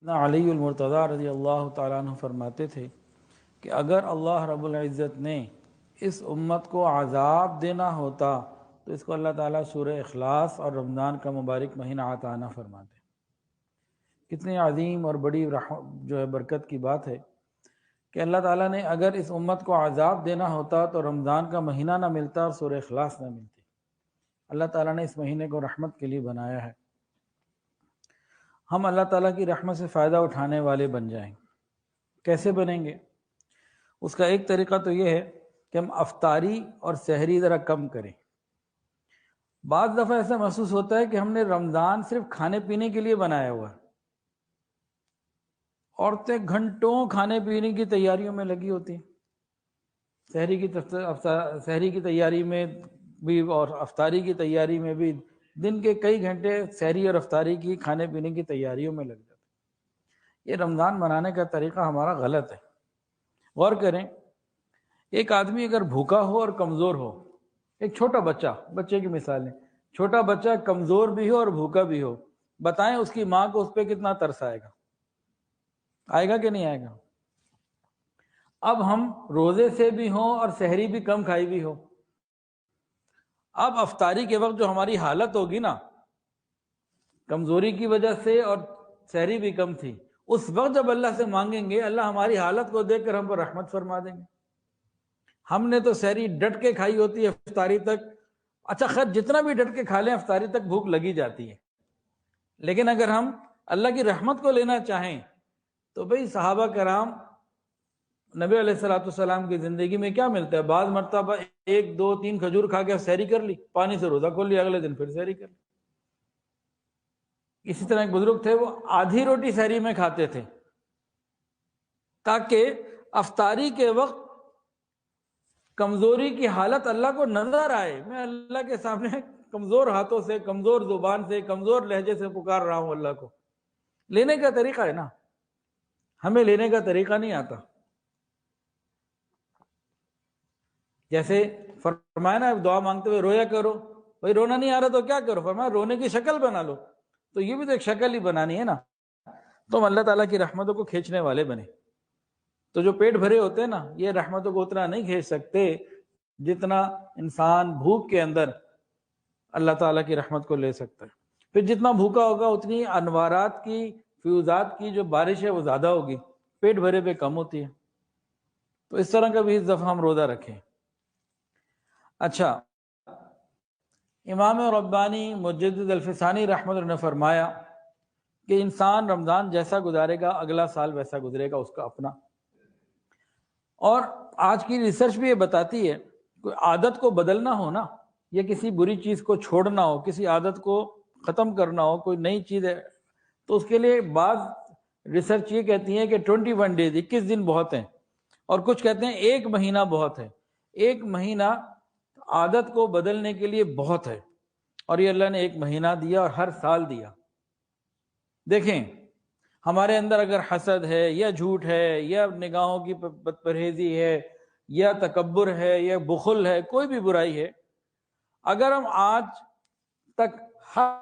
علی المرتضیٰ رضی اللہ تعالیٰ عنہ فرماتے تھے کہ اگر اللہ رب العزت نے اس امت کو عذاب دینا ہوتا تو اس کو اللہ تعالیٰ سورہ اخلاص اور رمضان کا مبارک مہینہ عطا نہ فرماتے۔ کتنی عظیم اور بڑی جو ہے برکت کی بات ہے کہ اللہ تعالیٰ نے اگر اس امت کو عذاب دینا ہوتا تو رمضان کا مہینہ نہ ملتا اور سورہ اخلاص نہ ملتی۔ اللہ تعالیٰ نے اس مہینے کو رحمت کے لیے بنایا ہے۔ ہم اللہ تعالیٰ کی رحمت سے فائدہ اٹھانے والے بن جائیں۔ کیسے بنیں گے؟ اس کا ایک طریقہ تو یہ ہے کہ ہم افطاری اور سحری ذرا کم کریں۔ بعض دفعہ ایسا محسوس ہوتا ہے کہ ہم نے رمضان صرف کھانے پینے کے لیے بنایا ہوا ہے۔ عورتیں گھنٹوں کھانے پینے کی تیاریوں میں لگی ہوتی ہیں، سحری کی تیاری میں بھی اور افطاری کی تیاری میں بھی دن کے کئی گھنٹے سحری اور افطاری کی کھانے پینے کی تیاریوں میں لگ جاتے ہیں۔ یہ رمضان منانے کا طریقہ ہمارا غلط ہے۔ غور کریں، ایک آدمی اگر بھوکا ہو اور کمزور ہو، ایک چھوٹا بچے کی مثال ہے، چھوٹا بچہ کمزور بھی ہو اور بھوکا بھی ہو، بتائیں اس کی ماں کو اس پہ کتنا ترس آئے گا؟ آئے گا کہ نہیں آئے گا؟ اب ہم روزے سے بھی ہوں اور سحری بھی کم کھائی بھی ہو، اب افطاری کے وقت جو ہماری حالت ہوگی نا، کمزوری کی وجہ سے اور سحری بھی کم تھی، اس وقت جب اللہ سے مانگیں گے اللہ ہماری حالت کو دیکھ کر ہم پر رحمت فرما دیں گے۔ ہم نے تو سحری ڈٹ کے کھائی ہوتی ہے افطاری تک، اچھا خیر جتنا بھی ڈٹ کے کھا لیں افطاری تک بھوک لگی جاتی ہے، لیکن اگر ہم اللہ کی رحمت کو لینا چاہیں تو بھئی صحابہ کرام نبی علیہ السلام کی زندگی میں کیا ملتا ہے؟ بعض مرتبہ 1 2 3 کھجور کھا کے سحری کر لی، پانی سے روزہ کھول لیا، اگلے دن پھر سحری کر لی۔ اسی طرح ایک بزرگ تھے، وہ آدھی روٹی سحری میں کھاتے تھے تاکہ افطاری کے وقت کمزوری کی حالت اللہ کو نظر آئے، میں اللہ کے سامنے کمزور ہاتھوں سے، کمزور زبان سے، کمزور لہجے سے پکار رہا ہوں اللہ کو۔ لینے کا طریقہ ہے نا، ہمیں لینے کا طریقہ نہیں آتا۔ جیسے فرمایا نا دعا مانگتے ہوئے رویا کرو، بھائی رونا نہیں آ رہا تو کیا کرو؟ فرمایا رونے کی شکل بنا لو، تو یہ بھی تو ایک شکل ہی بنانی ہے نا۔ تو ہم اللہ تعالیٰ کی رحمتوں کو کھینچنے والے بنے۔ تو جو پیٹ بھرے ہوتے ہیں نا، یہ رحمتوں کو اتنا نہیں کھینچ سکتے جتنا انسان بھوک کے اندر اللہ تعالیٰ کی رحمت کو لے سکتا ہے۔ پھر جتنا بھوکا ہوگا اتنی انوارات کی، فیوزات کی جو بارش ہے وہ زیادہ ہوگی، پیٹ بھرے پہ کم ہوتی ہے۔ تو اس طرح کا بھی اس دفعہ ہم روزہ رکھیں۔ اچھا، امام ربانی مجدد الفسانی رحمۃ اللہ نے فرمایا کہ انسان رمضان جیسا گزارے گا اگلا سال ویسا گزرے گا اس کا اپنا۔ اور آج کی ریسرچ بھی یہ بتاتی ہے، کوئی عادت کو بدلنا ہو نا، یا کسی بری چیز کو چھوڑنا ہو، کسی عادت کو ختم کرنا ہو، کوئی نئی چیز ہے، تو اس کے لیے بعض ریسرچ یہ کہتی ہے کہ 21 ڈیز 21 دن بہت ہیں، اور کچھ کہتے ہیں 1 مہینہ بہت ہے۔ 1 مہینہ عادت کو بدلنے کے لیے بہت ہے، اور یہ اللہ نے 1 مہینہ دیا اور ہر سال دیا۔ دیکھیں ہمارے اندر اگر حسد ہے یا جھوٹ ہے یا نگاہوں کی بد پرہیزی ہے یا تکبر ہے یا بخل ہے، کوئی بھی برائی ہے، اگر ہم آج تک ہر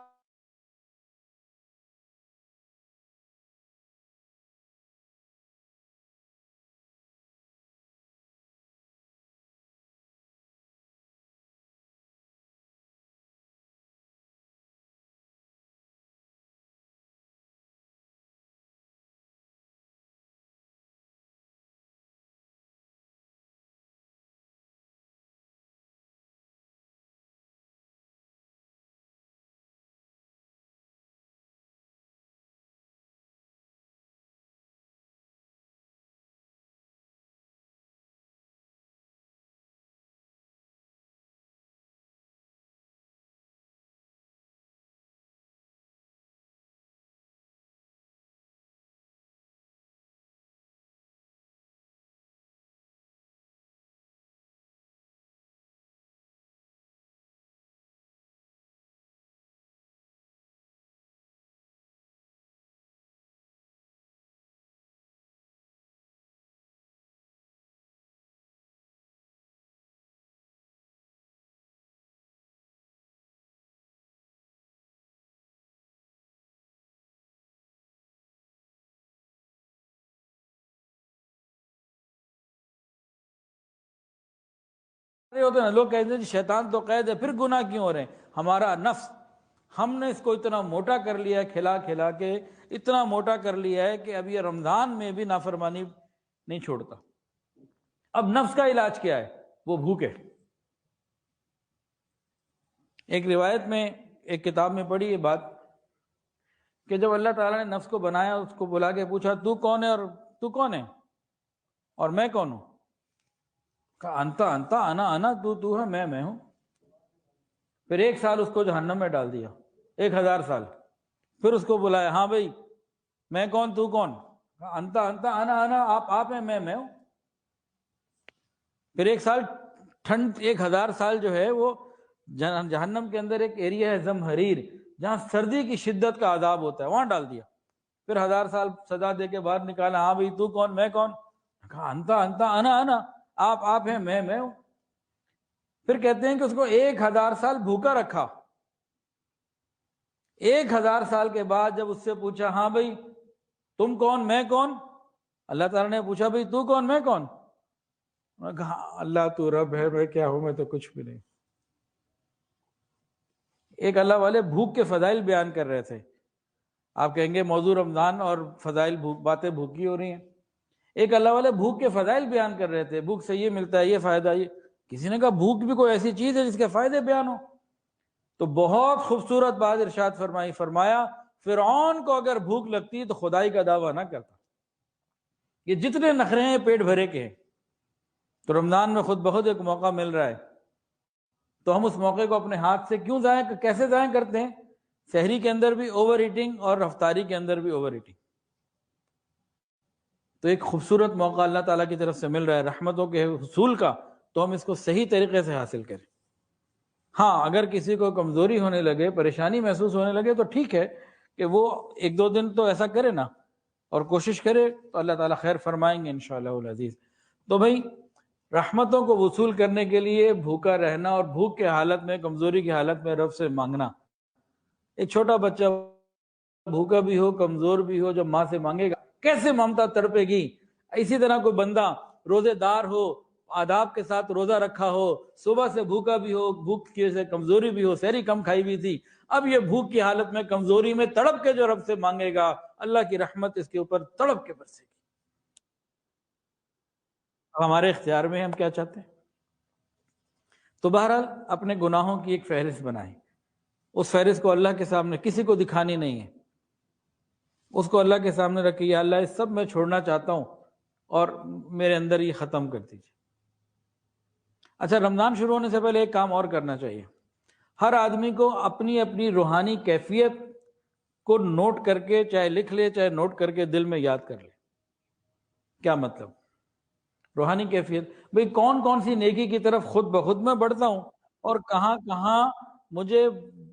ہوتے ہیں لوگ کہتے ہیں شیطان تو قید ہے، پھر گناہ کیوں ہو رہے ہیں؟ ہمارا نفس، ہم نے اس کو اتنا موٹا کر لیا ہے، کھلا کھلا کے اتنا موٹا کر لیا ہے کہ اب یہ رمضان میں بھی نافرمانی نہیں چھوڑتا۔ اب نفس کا علاج کیا ہے؟ وہ بھوک ہے۔ ایک روایت میں، ایک کتاب میں پڑھی یہ بات کہ جب اللہ تعالیٰ نے نفس کو بنایا، اس کو بلا کے پوچھا تو کون ہے، اور تو کون ہے اور میں کون ہوں؟ کہا انتا انتا، انا تو ہے، میں ہوں۔ پھر 1 سال اس کو جہنم میں ڈال دیا، 1000 سال۔ پھر اس کو بلایا، ہاں بھائی میں کون، تو کون؟ کہا انتا انتا، انا آپ ہیں، میں ہوں۔ پھر 1 سال ٹھنڈ، 1000 سال جو ہے وہ جہنم کے اندر ایک ایریا ہے زمہریر، جہاں سردی کی شدت کا عذاب ہوتا ہے، وہاں ڈال دیا۔ پھر 1000 سال سزا دے کے باہر نکالا، ہاں بھائی تو کون، میں کون؟ کہا انتا انتا، انا آپ ہیں، میں ہوں۔ پھر کہتے ہیں کہ اس کو 1000 سال بھوکا رکھا۔ 1000 سال کے بعد جب اس سے پوچھا، ہاں بھائی تم کون، میں کون؟ اللہ تعالیٰ نے پوچھا، بھائی تو کون، میں کون؟ میں کہا اللہ تو رب ہے، میں کیا ہوں، میں تو کچھ بھی نہیں۔ ایک اللہ والے بھوک کے فضائل بیان کر رہے تھے۔ آپ کہیں گے موضوع رمضان اور فضائل، باتیں بھوک کی ہو رہی ہیں۔ ایک اللہ والے بھوک کے فضائل بیان کر رہے تھے، بھوک سے یہ ملتا ہے، یہ فائدہ، یہ کسی نے کہا بھوک بھی کوئی ایسی چیز ہے جس کے فائدے بیان ہو؟ تو بہت خوبصورت بات ارشاد فرمایا فرعون کو اگر بھوک لگتی تو خدائی کا دعویٰ نہ کرتا۔ یہ جتنے نخرے ہیں پیٹ بھرے کے ہیں۔ تو رمضان میں خود بخود ایک موقع مل رہا ہے، تو ہم اس موقع کو اپنے ہاتھ سے کیوں کیسے ضائع کرتے ہیں؟ سحری کے اندر بھی اوور ایٹنگ اور افطاری کے اندر بھی اوور ایٹنگ۔ تو ایک خوبصورت موقع اللہ تعالیٰ کی طرف سے مل رہا ہے رحمتوں کے حصول کا، تو ہم اس کو صحیح طریقے سے حاصل کریں۔ ہاں اگر کسی کو کمزوری ہونے لگے، پریشانی محسوس ہونے لگے، تو ٹھیک ہے کہ وہ 1-2 دن تو ایسا کرے نا، اور کوشش کرے، تو اللہ تعالیٰ خیر فرمائیں گے انشاءاللہ العزیز۔ تو بھائی رحمتوں کو وصول کرنے کے لیے بھوکا رہنا، اور بھوک کے حالت میں، کمزوری کی حالت میں رب سے مانگنا۔ ایک چھوٹا بچہ بھوکا بھی ہو، کمزور بھی ہو، جب ماں سے مانگے گا کیسے ممتا تڑپے گی۔ اسی طرح کوئی بندہ روزے دار ہو، آداب کے ساتھ روزہ رکھا ہو، صبح سے بھوکا بھی ہو، بھوک کی وجہ سے کمزوری بھی ہو، سحری کم کھائی بھی تھی، اب یہ بھوک کی حالت میں، کمزوری میں تڑپ کے جو رب سے مانگے گا، اللہ کی رحمت اس کے اوپر تڑپ کے برسے گی۔ ہمارے اختیار میں ہم کیا چاہتے ہیں؟ تو بہرحال اپنے گناہوں کی ایک فہرست بنائیں، اس فہرست کو اللہ کے سامنے کسی کو دکھانی نہیں ہے، اس کو اللہ کے سامنے رکھیے، اللہ اس سب میں چھوڑنا چاہتا ہوں اور میرے اندر یہ ختم کر دیجیے۔ اچھا، رمضان شروع ہونے سے پہلے ایک کام اور کرنا چاہیے۔ ہر آدمی کو اپنی اپنی روحانی کیفیت کو نوٹ کر کے، چاہے لکھ لے چاہے نوٹ کر کے دل میں یاد کر لے۔ کیا مطلب؟ روحانی کیفیت، بھئی کون کون سی نیکی کی طرف خود بخود میں بڑھتا ہوں، اور کہاں کہاں مجھے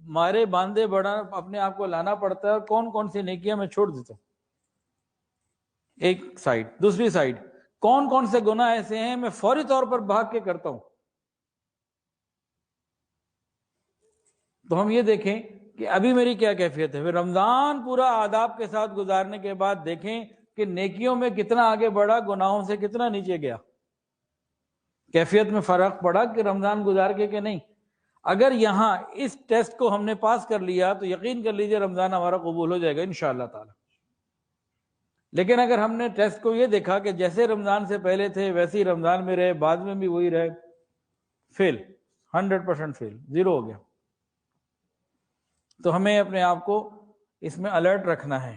مارے باندھے بڑا اپنے آپ کو لانا پڑتا ہے، اور کون کون سی نیکیاں میں چھوڑ دیتا ہوں۔ ایک سائیڈ، دوسری سائیڈ، کون کون سے گناہ ایسے ہیں میں فوری طور پر بھاگ کے کرتا ہوں۔ تو ہم یہ دیکھیں کہ ابھی میری کیا کیفیت ہے، پھر رمضان پورا آداب کے ساتھ گزارنے کے بعد دیکھیں کہ نیکیوں میں کتنا آگے بڑھا، گناہوں سے کتنا نیچے گیا، کیفیت میں فرق پڑا کہ رمضان گزار کے کہ نہیں۔ اگر یہاں اس ٹیسٹ کو ہم نے پاس کر لیا تو یقین کر لیجئے رمضان ہمارا قبول ہو جائے گا انشاءاللہ تعالی۔ لیکن اگر ہم نے ٹیسٹ کو یہ دیکھا کہ جیسے رمضان سے پہلے تھے ویسے ہی رمضان میں رہے، بعد میں بھی وہی رہے، فیل، 100% فیل، زیرو ہو گیا۔ تو ہمیں اپنے آپ کو اس میں الرٹ رکھنا ہے۔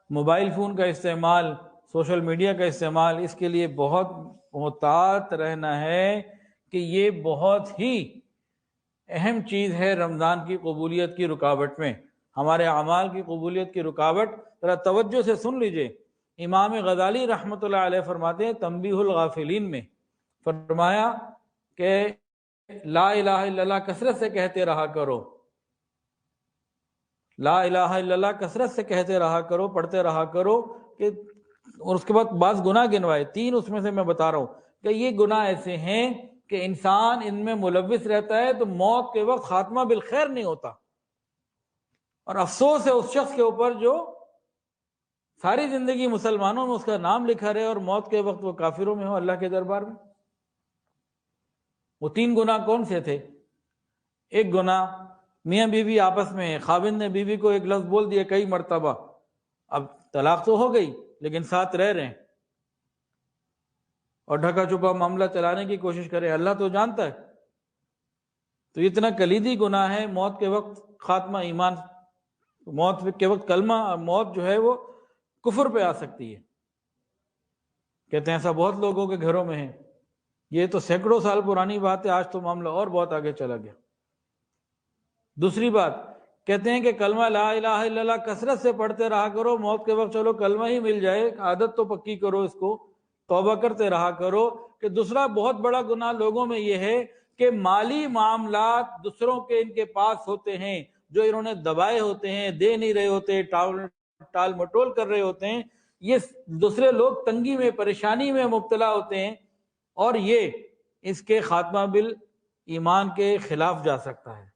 موبائل فون کا استعمال، سوشل میڈیا کا استعمال، اس کے لیے بہت محتاط رہنا ہے کہ یہ بہت ہی اہم چیز ہے رمضان کی قبولیت کی رکاوٹ میں، ہمارے اعمال کی قبولیت کی رکاوٹ۔ ذرا توجہ سے سن لیجئے، امام غزالی رحمۃ اللہ علیہ فرماتے ہیں تنبیہ الغافلین میں، فرمایا کہ لا الہ الا اللہ کثرت سے کہتے رہا کرو، لا الہ الا اللہ کثرت سے کہتے رہا کرو، پڑھتے رہا کرو کہ، اور اس کے بعد بعض گناہ گنوائے، 3 اس میں سے میں بتا رہا ہوں کہ یہ گناہ ایسے ہیں کہ انسان ان میں ملوث رہتا ہے تو موت کے وقت خاتمہ بالخیر نہیں ہوتا، اور افسوس ہے اس شخص کے اوپر جو ساری زندگی مسلمانوں میں اس کا نام لکھا رہے اور موت کے وقت وہ کافروں میں ہو اللہ کے دربار میں۔ وہ 3 گناہ کون سے تھے؟ ایک گناہ میاں بیوی آپس میں، خاوند نے بیوی کو ایک لفظ بول دیا کئی مرتبہ، اب طلاق تو ہو گئی لیکن ساتھ رہ رہے ہیں اور ڈھکا چھپا معاملہ چلانے کی کوشش کرے، اللہ تو جانتا ہے۔ تو اتنا کلیدی گناہ ہے، موت کے وقت خاتمہ ایمان، موت کے وقت کلمہ، موت جو ہے وہ کفر پہ آ سکتی ہے۔ کہتے ہیں ایسا بہت لوگوں کے گھروں میں ہے، یہ تو سینکڑوں سال پرانی بات ہے، آج تو معاملہ اور بہت آگے چلا گیا۔ دوسری بات، کہتے ہیں کہ کلمہ لا الہ الا اللہ کثرت سے پڑھتے رہا کرو، موت کے وقت چلو کلمہ ہی مل جائے، عادت تو پکی کرو اس کو، توبہ کرتے رہا کرو۔ کہ دوسرا بہت بڑا گناہ لوگوں میں یہ ہے کہ مالی معاملات دوسروں کے ان کے پاس ہوتے ہیں، جو انہوں نے دبائے ہوتے ہیں، دے نہیں رہے ہوتے، ٹال مٹول کر رہے ہوتے ہیں، یہ دوسرے لوگ تنگی میں، پریشانی میں مبتلا ہوتے ہیں، اور یہ اس کے خاتمہ ایمان کے خلاف جا سکتا ہے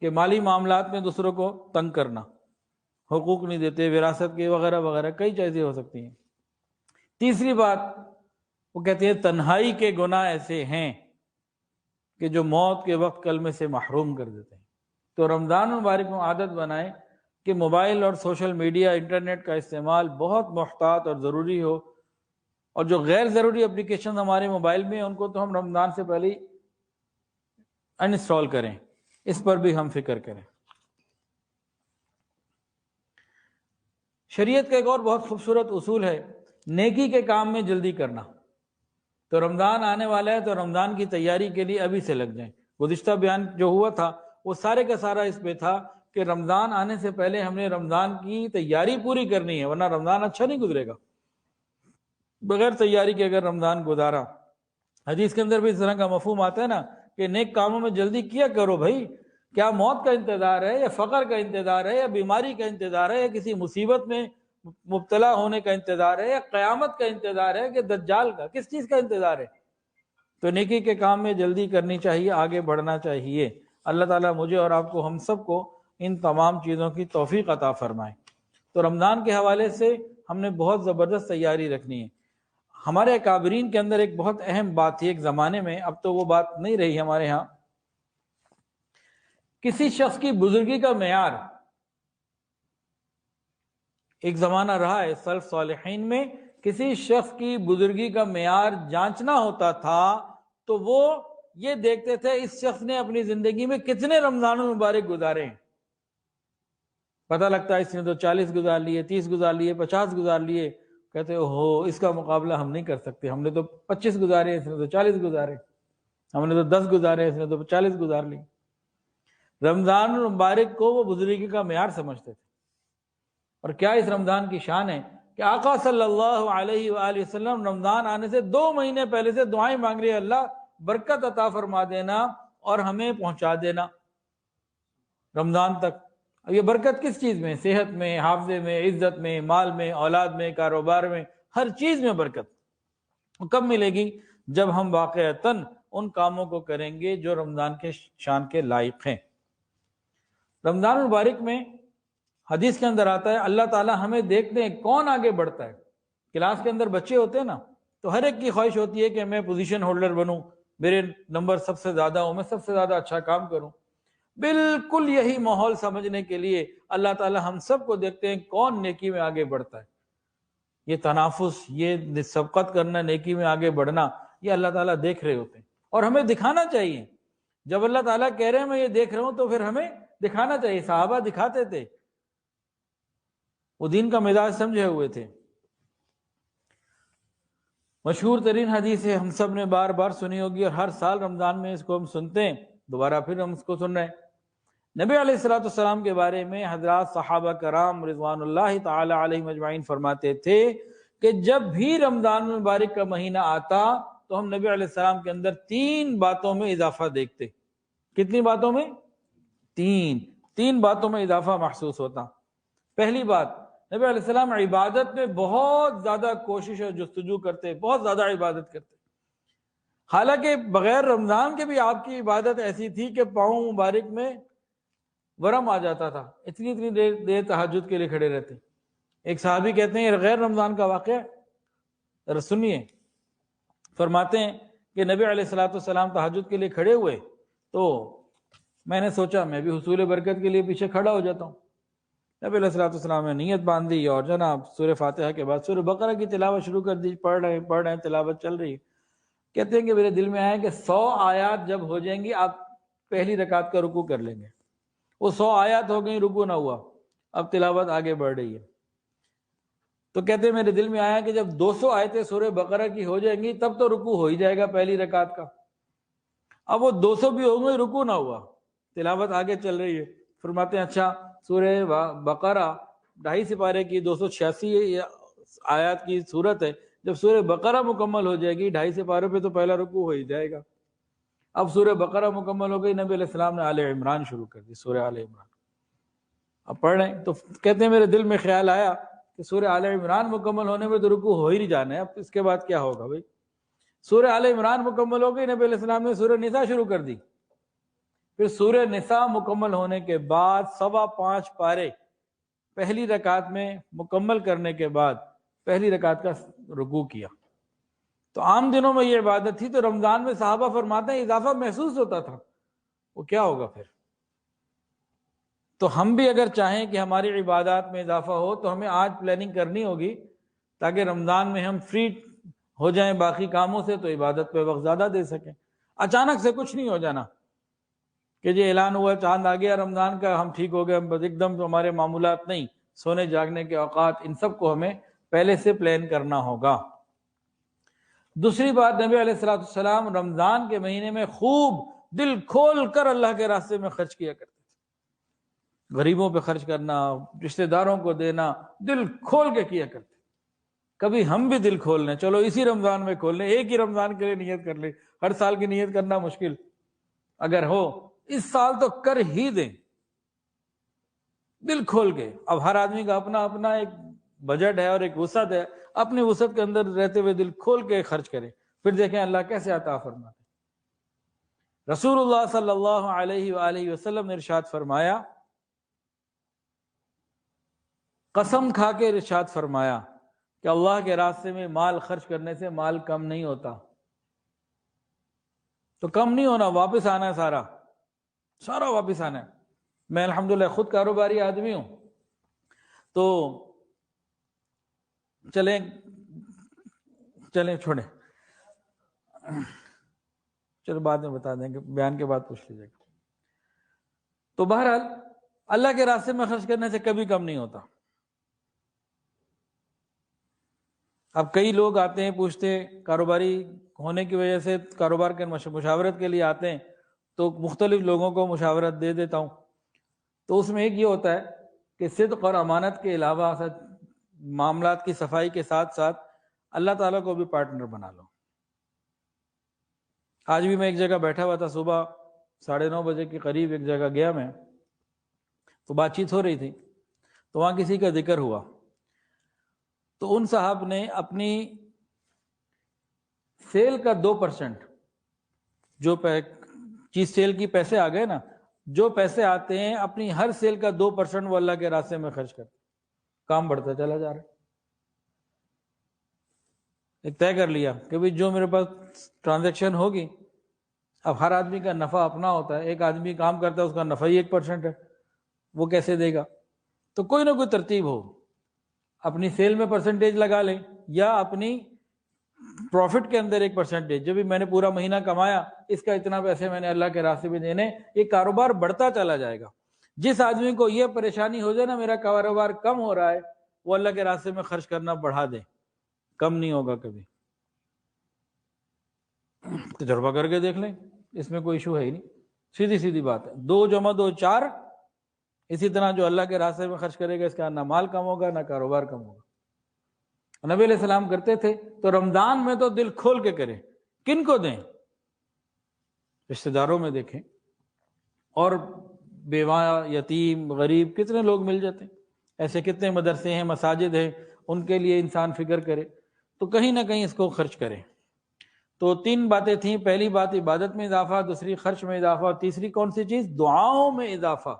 کہ مالی معاملات میں دوسروں کو تنگ کرنا، حقوق نہیں دیتے، وراثت کے وغیرہ وغیرہ کئی چیزیں ہو سکتی ہیں۔ تیسری بات، وہ کہتے ہیں تنہائی کے گناہ ایسے ہیں کہ جو موت کے وقت کلمے سے محروم کر دیتے ہیں۔ تو رمضان مبارک میں عادت بنائیں کہ موبائل اور سوشل میڈیا، انٹرنیٹ کا استعمال بہت محتاط اور ضروری ہو، اور جو غیر ضروری اپلیکیشن ہمارے موبائل میں ہیں ان کو تو ہم رمضان سے پہلے انسٹال کریں، اس پر بھی ہم فکر کریں۔ شریعت کا ایک اور بہت خوبصورت اصول ہے نیکی کے کام میں جلدی کرنا۔ تو رمضان آنے والا ہے تو رمضان کی تیاری کے لیے ابھی سے لگ جائیں۔ گزشتہ بیان جو ہوا تھا وہ سارے کا سارا اس پہ تھا کہ رمضان آنے سے پہلے ہم نے رمضان کی تیاری پوری کرنی ہے، ورنہ رمضان اچھا نہیں گزرے گا بغیر تیاری کے۔ اگر رمضان گزارا، حدیث کے اندر بھی اس طرح کا مفہوم آتا ہے نا کہ نیک کاموں میں جلدی کیا کرو بھائی، کیا موت کا انتظار ہے، یا فقر کا انتظار ہے، یا بیماری کا انتظار ہے، یا کسی مصیبت میں مبتلا ہونے کا انتظار ہے، یا قیامت کا انتظار ہے، کہ دجال کا، کس چیز کا انتظار ہے؟ تو نیکی کے کام میں جلدی کرنی چاہیے، آگے بڑھنا چاہیے۔ اللہ تعالیٰ مجھے اور آپ کو، ہم سب کو ان تمام چیزوں کی توفیق عطا فرمائے۔ تو رمضان کے حوالے سے ہم نے بہت زبردست تیاری رکھنی ہے۔ ہمارے اکابرین کے اندر ایک بہت اہم بات تھی ایک زمانے میں، اب تو وہ بات نہیں رہی ہمارے ہاں۔ کسی شخص کی بزرگی کا معیار، ایک زمانہ رہا ہے سلف صالحین میں، کسی شخص کی بزرگی کا معیار جانچنا ہوتا تھا تو وہ یہ دیکھتے تھے اس شخص نے اپنی زندگی میں کتنے رمضان المبارک گزارے ہیں۔ پتہ لگتا ہے اس نے تو 40 گزار لیے، 30 گزار لیے، 50 گزار لیے، کہتے ہو اس کا مقابلہ ہم نہیں کر سکتے، ہم نے تو 25 گزارے، اس نے تو 40 گزارے، ہم نے تو 10 گزارے، اس نے تو 40 گزار لی۔ رمضان المبارک کو وہ بزرگی کا معیار سمجھتے تھے۔ اور کیا اس رمضان کی شان ہے کہ آقا صلی اللہ علیہ وآلہ وسلم رمضان آنے سے 2 مہینے پہلے سے دعائیں مانگ رہے ہیں، اللہ برکت عطا فرما دینا اور ہمیں پہنچا دینا رمضان تک۔ یہ برکت کس چیز میں؟ صحت میں، حافظے میں، عزت میں، مال میں، اولاد میں، کاروبار میں، ہر چیز میں برکت۔ کب ملے گی؟ جب ہم واقعتاً ان کاموں کو کریں گے جو رمضان کے شان کے لائق ہیں۔ رمضان المبارک میں حدیث کے اندر آتا ہے اللہ تعالیٰ ہمیں دیکھتے ہیں کون آگے بڑھتا ہے۔ کلاس کے اندر بچے ہوتے ہیں نا، تو ہر ایک کی خواہش ہوتی ہے کہ میں پوزیشن ہولڈر بنوں، میرے نمبر سب سے زیادہ ہوں، میں سب سے زیادہ اچھا کام کروں۔ بالکل یہی ماحول سمجھنے کے لیے اللہ تعالیٰ ہم سب کو دیکھتے ہیں کون نیکی میں آگے بڑھتا ہے۔ یہ تنافس، یہ سبقت کرنا، نیکی میں آگے بڑھنا، یہ اللہ تعالیٰ دیکھ رہے ہوتے ہیں، اور ہمیں دکھانا چاہیے۔ جب اللہ تعالیٰ کہہ رہے ہیں میں یہ دیکھ رہا ہوں تو پھر ہمیں دکھانا چاہیے۔ صحابہ دکھاتے تھے، وہ دین کا مزاج سمجھے ہوئے تھے۔ مشہور ترین حدیث ہے، ہم سب نے بار بار سنی ہوگی، اور ہر سال رمضان میں اس کو ہم سنتے ہیں، دوبارہ پھر ہم اس کو سن رہے ہیں۔ نبی علیہ السلام کے بارے میں حضرات صحابہ کرام رضوان اللہ تعالی علیہم اجمعین فرماتے تھے کہ جب بھی رمضان المبارک کا مہینہ آتا تو ہم نبی علیہ السلام کے اندر 3 باتوں میں اضافہ دیکھتے۔ کتنی باتوں میں؟ 3 باتوں میں اضافہ محسوس ہوتا۔ پہلی بات، نبی علیہ السلام عبادت میں بہت زیادہ کوشش اور جستجو کرتے، بہت زیادہ عبادت کرتے۔ حالانکہ بغیر رمضان کے بھی آپ کی عبادت ایسی تھی کہ پاؤں مبارک میں ورم آ جاتا تھا، اتنی دیر تہجد کے لیے کھڑے رہتے۔ ایک صحابی کہتے ہیں، غیر رمضان کا واقعہ، سنیے، فرماتے ہیں کہ نبی علیہ الصلوۃ والسلام تہجد کے لیے کھڑے ہوئے تو میں نے سوچا میں بھی حصول برکت کے لیے پیچھے کھڑا ہو جاتا ہوں۔ نبی علیہ الصلوۃ والسلام نے نیت باندھی اور جناب سورہ فاتحہ کے بعد سورہ بقرہ کی تلاوت شروع کر دی، پڑھ رہے ہیں، تلاوت چل رہی ہے۔ کہتے ہیں کہ میرے دل میں آیا کہ 100 آیات جب ہو جائیں گی آپ پہلی رکعت کا رکوع کر لیں گے۔ وہ 100 آیات ہو گئی، رکوع نہ ہوا، اب تلاوت آگے بڑھ رہی ہے۔ تو کہتے ہیں میرے دل میں آیا کہ جب 200 آیتیں سورہ بقرہ کی ہو جائیں گی تب تو رکوع ہو ہی جائے گا پہلی رکعت کا۔ اب وہ 200 بھی ہو گئے، رکوع نہ ہوا، تلاوت آگے چل رہی ہے۔ فرماتے ہیں اچھا سورہ بقرہ 2.5 سپارے کی 286 آیات کی صورت ہے، جب سورہ بقرہ مکمل ہو جائے گی 2.5 سپارے پہ تو پہلا رکوع ہو ہی جائے گا۔ اب سورہ بقرہ مکمل ہو گئی، نبی علیہ السلام نے آل عمران شروع کر دی، سورہ آل عمران اب پڑھ رہے ہیں۔ تو کہتے ہیں میرے دل میں خیال آیا کہ سورہ آل عمران مکمل ہونے میں تو رکوع ہو ہی نہیں جانا ہے، اب اس کے بعد کیا ہوگا بھائی؟ سورہ آل عمران مکمل ہو گئی، نبی علیہ السلام نے سورہ نساء شروع کر دی۔ پھر سورہ نساء مکمل ہونے کے بعد 5.25 پارے پہلی رکعت میں مکمل کرنے کے بعد پہلی رکعت کا رکوع کیا۔ تو عام دنوں میں یہ عبادت تھی، تو رمضان میں صحابہ فرماتے ہیں اضافہ محسوس ہوتا تھا، وہ کیا ہوگا پھر؟ تو ہم بھی اگر چاہیں کہ ہماری عبادات میں اضافہ ہو تو ہمیں آج پلاننگ کرنی ہوگی تاکہ رمضان میں ہم فری ہو جائیں باقی کاموں سے، تو عبادت پہ وقت زیادہ دے سکیں۔ اچانک سے کچھ نہیں ہو جانا کہ جی اعلان ہوا چاند آ گیا رمضان کا، ہم ٹھیک ہو گئے، ہم ایک دم ہمارے معمولات نہیں، سونے جاگنے کے اوقات، ان سب کو ہمیں پہلے سے پلان کرنا ہوگا۔ دوسری بات، نبی علیہ السلام رمضان کے مہینے میں خوب دل کھول کر اللہ کے راستے میں خرچ کیا کرتے تھے، غریبوں پہ خرچ کرنا، رشتہ داروں کو دینا، دل کھول کے کیا کرتے۔ کبھی ہم بھی دل کھول لیں، چلو اسی رمضان میں کھول لیں، ایک ہی رمضان کے لیے نیت کر لیں، ہر سال کی نیت کرنا مشکل، اگر ہو اس سال تو کر ہی دیں دل کھول کے۔ اب ہر آدمی کا اپنا اپنا ایک بجٹ ہے اور ایک وسعت ہے، اپنی وسعت کے اندر رہتے ہوئے دل کھول کے خرچ کریں، پھر دیکھیں اللہ کیسے عطا فرماتے ہیں۔ رسول اللہ صلی اللہ علیہ وآلہ وسلم نے ارشاد فرمایا، قسم کھا کے ارشاد فرمایا کہ اللہ کے راستے میں مال خرچ کرنے سے مال کم نہیں ہوتا۔ تو کم نہیں ہونا، واپس آنا ہے، سارا واپس آنا ہے۔ میں الحمدللہ خود کاروباری آدمی ہوں، تو چلیں چھوڑیں، چلو بعد میں بتا دیں گے، بیان کے بعد پوچھ لیجیے گا۔ تو بہرحال اللہ کے راستے میں خرچ کرنے سے کبھی کم نہیں ہوتا۔ اب کئی لوگ آتے ہیں پوچھتے ہیں، کاروباری ہونے کی وجہ سے کاروبار کے مشاورت کے لیے آتے ہیں، تو مختلف لوگوں کو مشاورت دے دیتا ہوں۔ تو اس میں ایک یہ ہوتا ہے کہ صدق اور امانت کے علاوہ معاملات کی صفائی کے ساتھ ساتھ اللہ تعالیٰ کو بھی پارٹنر بنا لو۔ آج بھی میں ایک جگہ بیٹھا ہوا تھا، صبح 9:30 بجے کے قریب ایک جگہ گیا میں، تو بات چیت ہو رہی تھی، تو وہاں کسی کا ذکر ہوا، تو ان صاحب نے اپنی سیل کا 2%، جو چیز سیل کی پیسے آ گئے نا، جو پیسے آتے ہیں اپنی ہر سیل کا 2% وہ اللہ کے راستے میں خرچ کرتے، کام بڑھتا چلا جا رہا ہے۔ ایک طے کر لیا کہ بھی جو میرے پاس ٹرانزیکشن ہوگی، اب ہر آدمی کا نفع اپنا ہوتا ہے، ایک آدمی کام کرتا ہے اس کا نفع ہی 1% ہے، وہ کیسے دے گا؟ تو کوئی نہ کوئی ترتیب ہو، اپنی سیل میں پرسنٹیج لگا لیں، یا اپنی پروفٹ کے اندر 1%، جو بھی میں نے پورا مہینہ کمایا اس کا اتنا پیسے میں نے اللہ کے راستے میں دینے، یہ کاروبار بڑھتا چلا جائے گا۔ جس آدمی کو یہ پریشانی ہو جائے نا میرا کاروبار کم ہو رہا ہے، وہ اللہ کے راستے میں خرچ کرنا بڑھا دے، کم نہیں ہوگا کبھی۔ تجربہ کر کے دیکھ لیں، اس میں کوئی ایشو ہے ہی نہیں، سیدھی بات ہے، 2 + 2 = 4۔ اسی طرح جو اللہ کے راستے میں خرچ کرے گا اس کا نہ مال کم ہوگا نہ کاروبار کم ہوگا۔ نبی علیہ السلام کرتے تھے، تو رمضان میں تو دل کھول کے کریں۔ کن کو دیں؟ رشتہ داروں میں دیکھیں، اور بیوہ، یتیم، غریب کتنے لوگ مل جاتے ہیں، ایسے کتنے مدرسے ہیں، مساجد ہیں، ان کے لیے انسان فکر کرے، تو کہیں نہ کہیں اس کو خرچ کرے۔ تو 3 باتیں تھیں، پہلی بات عبادت میں اضافہ، دوسری خرچ میں اضافہ، تیسری کون سی چیز؟ دعاؤں میں اضافہ،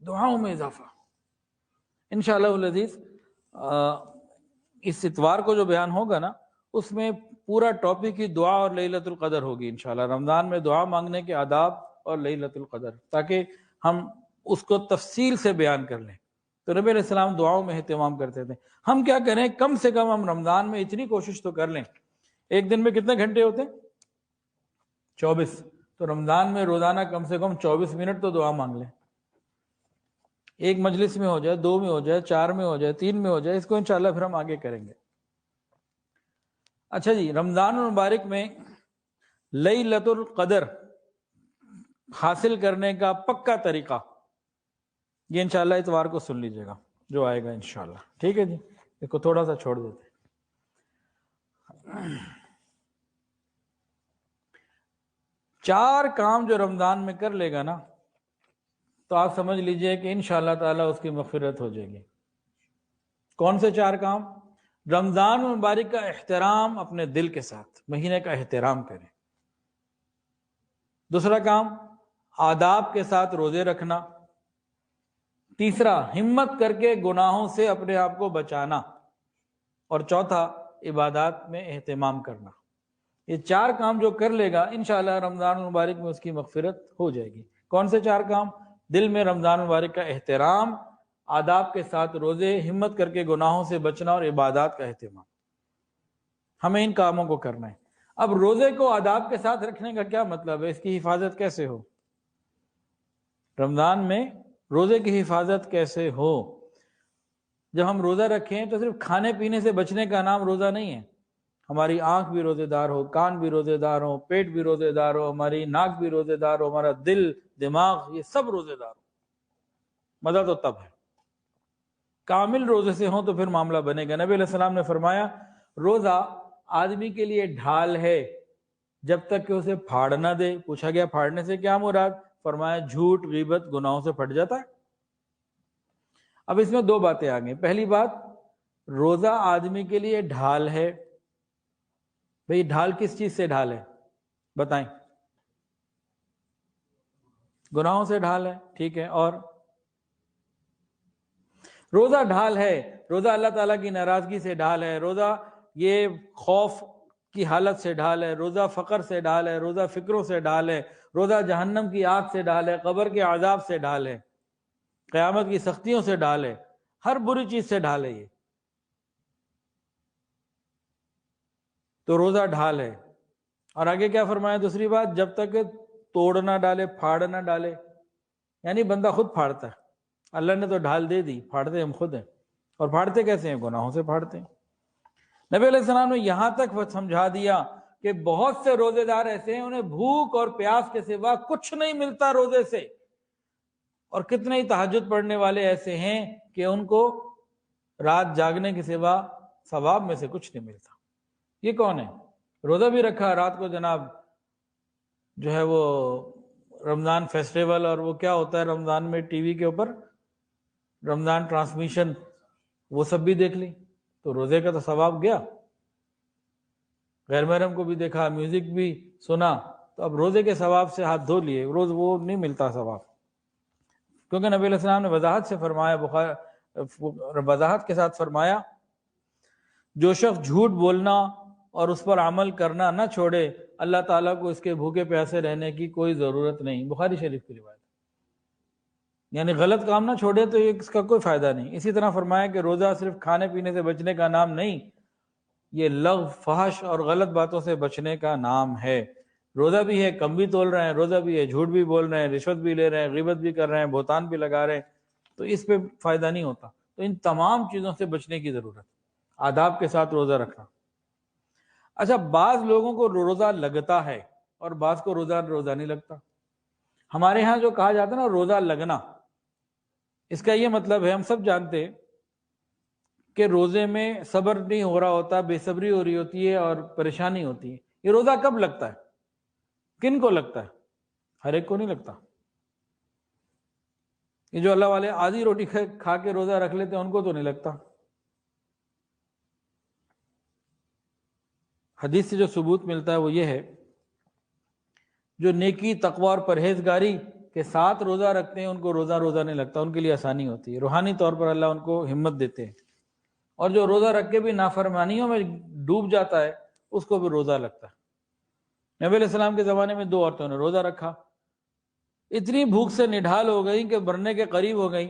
دعاؤں میں اضافہ۔ انشاءاللہ العزیز اس اتوار کو جو بیان ہوگا نا، اس میں پورا ٹاپک ہی دعا اور لیلۃ القدر ہوگی انشاءاللہ، رمضان میں دعا مانگنے کے آداب اور لیلۃ القدر، تاکہ ہم اس کو تفصیل سے بیان کر لیں۔ تو نبی علیہ السلام دعاؤں میں اہتمام کرتے تھے۔ ہم کیا کریں، کم سے کم ہم رمضان میں اتنی کوشش تو کر لیں، ایک دن میں کتنے گھنٹے ہوتے ہیں؟ 24۔ تو رمضان میں روزانہ کم سے کم 24 منٹ تو دعا مانگ لیں، ایک مجلس میں ہو جائے، 2 میں ہو جائے، 4 میں ہو جائے، 3 میں ہو جائے، اس کو انشاءاللہ پھر ہم آگے کریں گے۔ اچھا جی، رمضان المبارک میں لیلۃ القدر حاصل کرنے کا پکا طریقہ، یہ انشاءاللہ اتوار کو سن لیجیے گا جو آئے گا انشاءاللہ، ٹھیک ہے جی؟ اس کو تھوڑا سا چھوڑ دیتے ہیں۔ 4 کام جو رمضان میں کر لے گا نا، تو آپ سمجھ لیجئے کہ انشاءاللہ تعالیٰ اس کی مغفرت ہو جائے گی۔ کون سے 4 کام؟ رمضان مبارک کا احترام اپنے دل کے ساتھ، مہینے کا احترام کریں۔ دوسرا کام، آداب کے ساتھ روزے رکھنا۔ تیسرا، ہمت کر کے گناہوں سے اپنے آپ کو بچانا۔ اور چوتھا، عبادات میں اہتمام کرنا۔ یہ 4 کام جو کر لے گا انشاءاللہ رمضان مبارک میں اس کی مغفرت ہو جائے گی۔ کون سے 4 کام؟ دل میں رمضان مبارک کا احترام، آداب کے ساتھ روزے، ہمت کر کے گناہوں سے بچنا اور عبادات کا اہتمام۔ ہمیں ان کاموں کو کرنا ہے۔ اب روزے کو آداب کے ساتھ رکھنے کا کیا مطلب ہے؟ اس کی حفاظت کیسے ہو؟ رمضان میں روزے کی حفاظت کیسے ہو؟ جب ہم روزہ رکھیں تو صرف کھانے پینے سے بچنے کا نام روزہ نہیں ہے۔ ہماری آنکھ بھی روزے دار ہو، کان بھی روزے دار ہو، پیٹ بھی روزے دار ہو، ہماری ناک بھی روزے دار ہو، ہمارا دل، دماغ، یہ سب روزے دار ہو۔ مزہ تو تب ہے کامل روزے سے ہوں تو پھر معاملہ بنے گا۔ نبی علیہ السلام نے فرمایا روزہ آدمی کے لیے ڈھال ہے جب تک کہ اسے پھاڑ نہ دے۔ پوچھا گیا پھاڑنے سے کیا مراد؟ فرمایا جھوٹ، غیبت، گناہوں سے پھٹ جاتا ہے۔ اب اس میں 2 باتیں آ گئیں۔ پہلی بات، روزہ آدمی کے لیے ڈھال ہے۔ بھئی ڈھال کس چیز سے ڈھال ہے بتائیں؟ گناہوں سے ڈھال ہے، ٹھیک ہے۔ اور روزہ ڈھال ہے، روزہ اللہ تعالیٰ کی ناراضگی سے ڈھال ہے، روزہ یہ خوف کی حالت سے ڈھال ہے، روزہ فقر سے ڈھال ہے، روزہ فکروں سے ڈھال ہے، روزہ جہنم کی آگ سے ڈھال ہے، قبر کے عذاب سے ڈھال ہے، قیامت کی سختیوں سے ڈھال ہے، ہر بری چیز سے ڈھال ہے یہ۔ تو روزہ ڈھال ہے۔ اور آگے کیا فرمایا دوسری بات؟ جب تک توڑ نہ ڈالے، پھاڑ نہ ڈالے، یعنی بندہ خود پھاڑتا ہے۔ اللہ نے تو ڈھال دے دی، پھاڑتے ہم خود ہیں۔ اور پھاڑتے کیسے ہیں؟ گناہوں سے پھاڑتے ہیں۔ نبی علیہ السلام نے یہاں تک سمجھا دیا کہ بہت سے روزے دار ایسے ہیں انہیں بھوک اور پیاس کے سوا کچھ نہیں ملتا روزے سے، اور کتنے ہی تہجد پڑھنے والے ایسے ہیں کہ ان کو رات جاگنے کے سوا ثواب میں سے کچھ نہیں ملتا۔ یہ کون ہے؟ روزہ بھی رکھا، رات کو جناب جو ہے وہ رمضان فیسٹیول اور وہ کیا ہوتا ہے رمضان میں ٹی وی کے اوپر رمضان ٹرانسمیشن، وہ سب بھی دیکھ لی، تو روزے کا تو ثواب گیا۔ غیر محرم کو بھی دیکھا، میوزک بھی سنا، تو اب روزے کے ثواب سے ہاتھ دھو لیے، روز وہ نہیں ملتا ثواب۔ کیونکہ نبی علیہ السلام نے وضاحت سے فرمایا، وضاحت کے ساتھ فرمایا، جو شخص جھوٹ بولنا اور اس پر عمل کرنا نہ چھوڑے، اللہ تعالیٰ کو اس کے بھوکے پیاسے رہنے کی کوئی ضرورت نہیں۔ بخاری شریف کی روایت، یعنی غلط کام نہ چھوڑے تو اس کا کوئی فائدہ نہیں۔ اسی طرح فرمایا کہ روزہ صرف کھانے پینے سے بچنے کا نام نہیں، یہ لغو، فحش اور غلط باتوں سے بچنے کا نام ہے۔ روزہ بھی ہے، کم بھی تول رہے ہیں، روزہ بھی ہے، جھوٹ بھی بول رہے ہیں، رشوت بھی لے رہے ہیں، غیبت بھی کر رہے ہیں، بہتان بھی لگا رہے ہیں، تو اس پہ فائدہ نہیں ہوتا۔ تو ان تمام چیزوں سے بچنے کی ضرورت، آداب کے ساتھ روزہ رکھنا۔ اچھا، بعض لوگوں کو روزہ لگتا ہے اور بعض کو روزہ نہیں لگتا۔ ہمارے ہاں جو کہا جاتا ہے نا روزہ لگنا، اس کا یہ مطلب ہے، ہم سب جانتے کہ روزے میں صبر نہیں ہو رہا ہوتا، بے صبری ہو رہی ہوتی ہے اور پریشانی ہوتی ہے۔ یہ روزہ کب لگتا ہے؟ کن کو لگتا ہے؟ ہر ایک کو نہیں لگتا۔ یہ جو اللہ والے آدھی روٹی کھا کے روزہ رکھ لیتے ہیں ان کو تو نہیں لگتا۔ حدیث سے جو ثبوت ملتا ہے وہ یہ ہے، جو نیکی، تقوی اور پرہیزگاری کے ساتھ روزہ رکھتے ہیں ان کو روزہ نہیں لگتا، ان کے لیے آسانی ہوتی ہے، روحانی طور پر اللہ ان کو ہمت دیتے ہیں۔ اور جو روزہ رکھ کے بھی نافرمانیوں میں ڈوب جاتا ہے اس کو بھی روزہ لگتا ہے۔ نبی علیہ السلام کے زمانے میں 2 عورتوں نے روزہ رکھا، اتنی بھوک سے نڈھال ہو گئی کہ مرنے کے قریب ہو گئی۔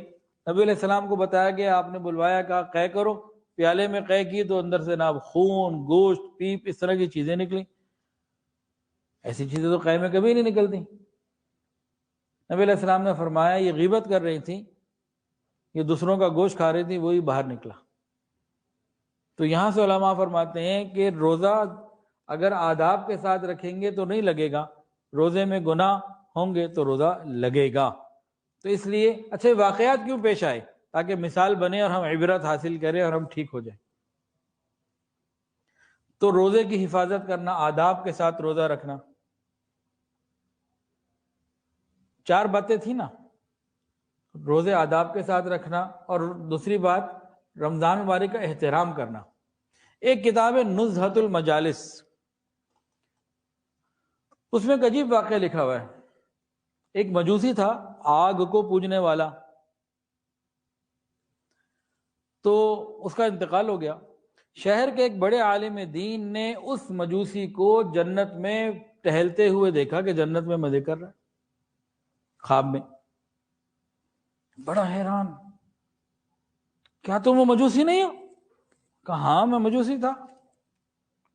نبی علیہ السلام کو بتایا گیا، آپ نے بلوایا، کہا قے کرو، پیالے میں قے کی تو اندر سے نہ خون، گوشت، پیپ، اس طرح کی چیزیں نکلی۔ ایسی چیزیں تو قے میں کبھی نہیں نکلتی۔ نبی علیہ السلام نے فرمایا یہ غیبت کر رہی تھی، یہ دوسروں کا گوشت کھا رہی تھی، وہی باہر نکلا۔ تو یہاں سے علماء فرماتے ہیں کہ روزہ اگر آداب کے ساتھ رکھیں گے تو نہیں لگے گا، روزے میں گناہ ہوں گے تو روزہ لگے گا۔ تو اس لیے اچھے واقعات کیوں پیش آئے؟ تاکہ مثال بنے اور ہم عبرت حاصل کریں اور ہم ٹھیک ہو جائیں۔ تو روزے کی حفاظت کرنا، آداب کے ساتھ روزہ رکھنا، 4 باتیں تھیں نا، روزے آداب کے ساتھ رکھنا، اور دوسری بات رمضان مبارک کا احترام کرنا۔ ایک کتاب ہے نزہۃ المجالس، اس میں ایک عجیب واقعہ لکھا ہوا ہے۔ ایک مجوسی تھا، آگ کو پوجنے والا، تو اس کا انتقال ہو گیا۔ شہر کے ایک بڑے عالم دین نے اس مجوسی کو جنت میں ٹہلتے ہوئے دیکھا کہ جنت میں مزے کر رہا ہے، خواب میں۔ بڑا حیران، کیا تم وہ مجوسی نہیں ہو؟ کہا ہاں میں مجوسی تھا۔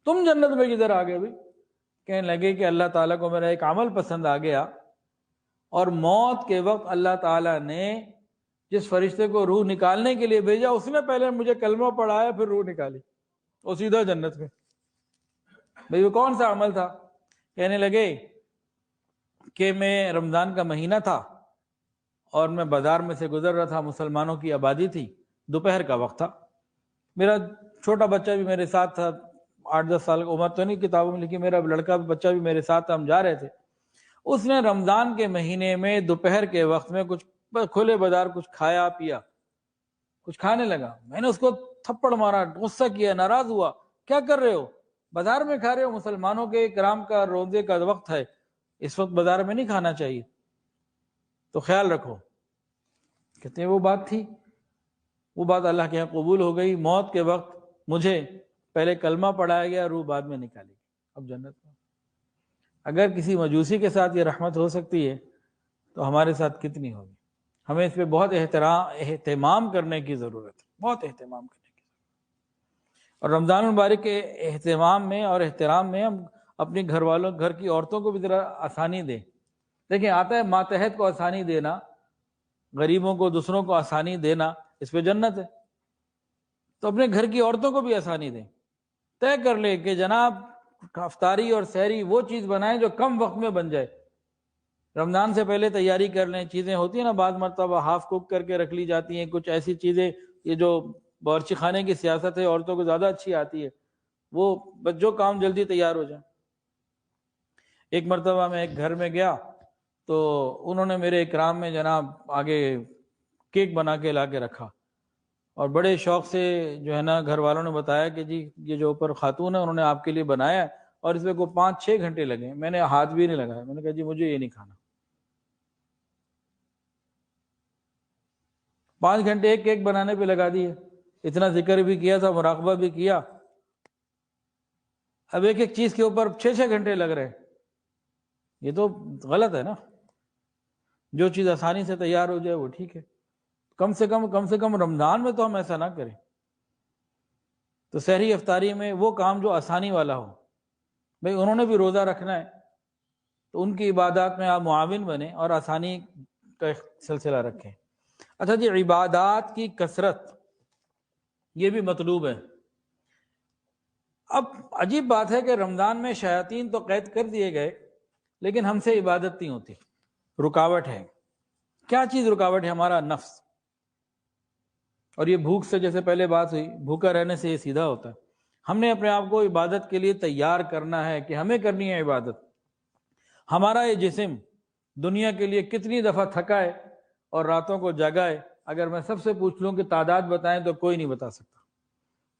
تم جنت میں کدھر آ گئے بھائی؟ کہنے لگے کہ اللہ تعالیٰ کو میرا ایک عمل پسند آ گیا، اور موت کے وقت اللہ تعالیٰ نے جس فرشتے کو روح نکالنے کے لیے بھیجا، اس نے پہلے مجھے کلمہ پڑھایا، پھر روح نکالی، اور سیدھا جنت میں۔ بھائی وہ کون سا عمل تھا؟ کہنے لگے کہ میں رمضان کا مہینہ تھا اور میں بازار میں سے گزر رہا تھا، مسلمانوں کی آبادی تھی، دوپہر کا وقت تھا، میرا چھوٹا بچہ بھی میرے ساتھ تھا، 8-10 سال کی عمر تو نہیں کتابوں میں لکھی، میرا لڑکا بچہ بھی میرے ساتھ تھا، ہم جا رہے تھے۔ اس نے رمضان کے مہینے میں دوپہر کے وقت میں کچھ کھلے بازار کچھ کھایا پیا، کچھ کھانے لگا۔ میں نے اس کو تھپڑ مارا، غصہ کیا، ناراض ہوا، کیا کر رہے ہو؟ بازار میں کھا رہے ہو، مسلمانوں کے کرام کا روزے کا وقت ہے، اس وقت بازار میں نہیں کھانا چاہیے، تو خیال رکھو۔ کہتے ہیں وہ بات تھی، وہ بات اللہ کے یہاں قبول ہو گئی۔ موت کے وقت مجھے پہلے کلمہ پڑھایا گیا، روح بعد میں نکالی گئی، اب جنت میں۔ اگر کسی مجوسی کے ساتھ یہ رحمت ہو سکتی ہے تو ہمارے ساتھ کتنی ہوگی؟ ہمیں اس پہ بہت اہتمام کرنے کی ضرورت ہے، بہت اہتمام کرنے کی ضرورت۔ اور رمضان المبارک کے اہتمام میں اور احترام میں ہم اپنی گھر والوں، گھر کی عورتوں کو بھی ذرا آسانی دیں۔ دیکھیں آتا ہے ماتحت کو آسانی دینا، غریبوں کو، دوسروں کو آسانی دینا، اس پہ جنت ہے۔ تو اپنے گھر کی عورتوں کو بھی آسانی دیں، طے کر لیں کہ جناب افطاری اور سحری وہ چیز بنائیں جو کم وقت میں بن جائے، رمضان سے پہلے تیاری کر لیں۔ چیزیں ہوتی ہیں نا بعض مرتبہ ہاف کوک کر کے رکھ لی جاتی ہیں، کچھ ایسی چیزیں، یہ جو باورچی خانے کی سیاست ہے عورتوں کو زیادہ اچھی آتی ہے، وہ جو کام جلدی تیار ہو جائے۔ ایک مرتبہ میں ایک گھر میں گیا تو انہوں نے میرے اکرام میں جناب آگے کیک بنا کے لا کے رکھا، اور بڑے شوق سے جو ہے نا گھر والوں نے بتایا کہ جی یہ جو اوپر خاتون ہے انہوں نے آپ کے لیے بنایا ہے، اور اس میں کو 5-6 گھنٹے لگے۔ میں نے ہاتھ بھی نہیں لگایا، میں نے کہا جی مجھے یہ نہیں کھانا۔ 5 گھنٹے ایک کیک بنانے پہ لگا دیے، اتنا ذکر بھی کیا تھا، مراقبہ بھی کیا، اب ایک ایک چیز کے اوپر 6-6 گھنٹے لگ رہے ہیں۔ یہ تو غلط ہے نا، جو چیز آسانی سے تیار ہو جائے وہ ٹھیک ہے۔ کم سے کم رمضان میں تو ہم ایسا نہ کریں۔ تو سحری افطاری میں وہ کام جو آسانی والا ہو، بھئی انہوں نے بھی روزہ رکھنا ہے تو ان کی عبادات میں آپ معاون بنیں اور آسانی کا سلسلہ رکھیں۔ اچھا جی، عبادات کی کثرت یہ بھی مطلوب ہے۔ اب عجیب بات ہے کہ رمضان میں شیاطین تو قید کر دیے گئے، لیکن ہم سے عبادت نہیں ہوتی، رکاوٹ ہے۔ کیا چیز رکاوٹ ہے؟ ہمارا نفس۔ اور یہ بھوک سے، جیسے پہلے بات ہوئی، بھوکا رہنے سے یہ سیدھا ہوتا ہے۔ ہم نے اپنے آپ کو عبادت کے لیے تیار کرنا ہے کہ ہمیں کرنی ہے عبادت۔ ہمارا یہ جسم دنیا کے لیے کتنی دفعہ تھکا ہے اور راتوں کو جگا ہے، اگر میں سب سے پوچھ لوں کہ تعداد بتائیں تو کوئی نہیں بتا سکتا۔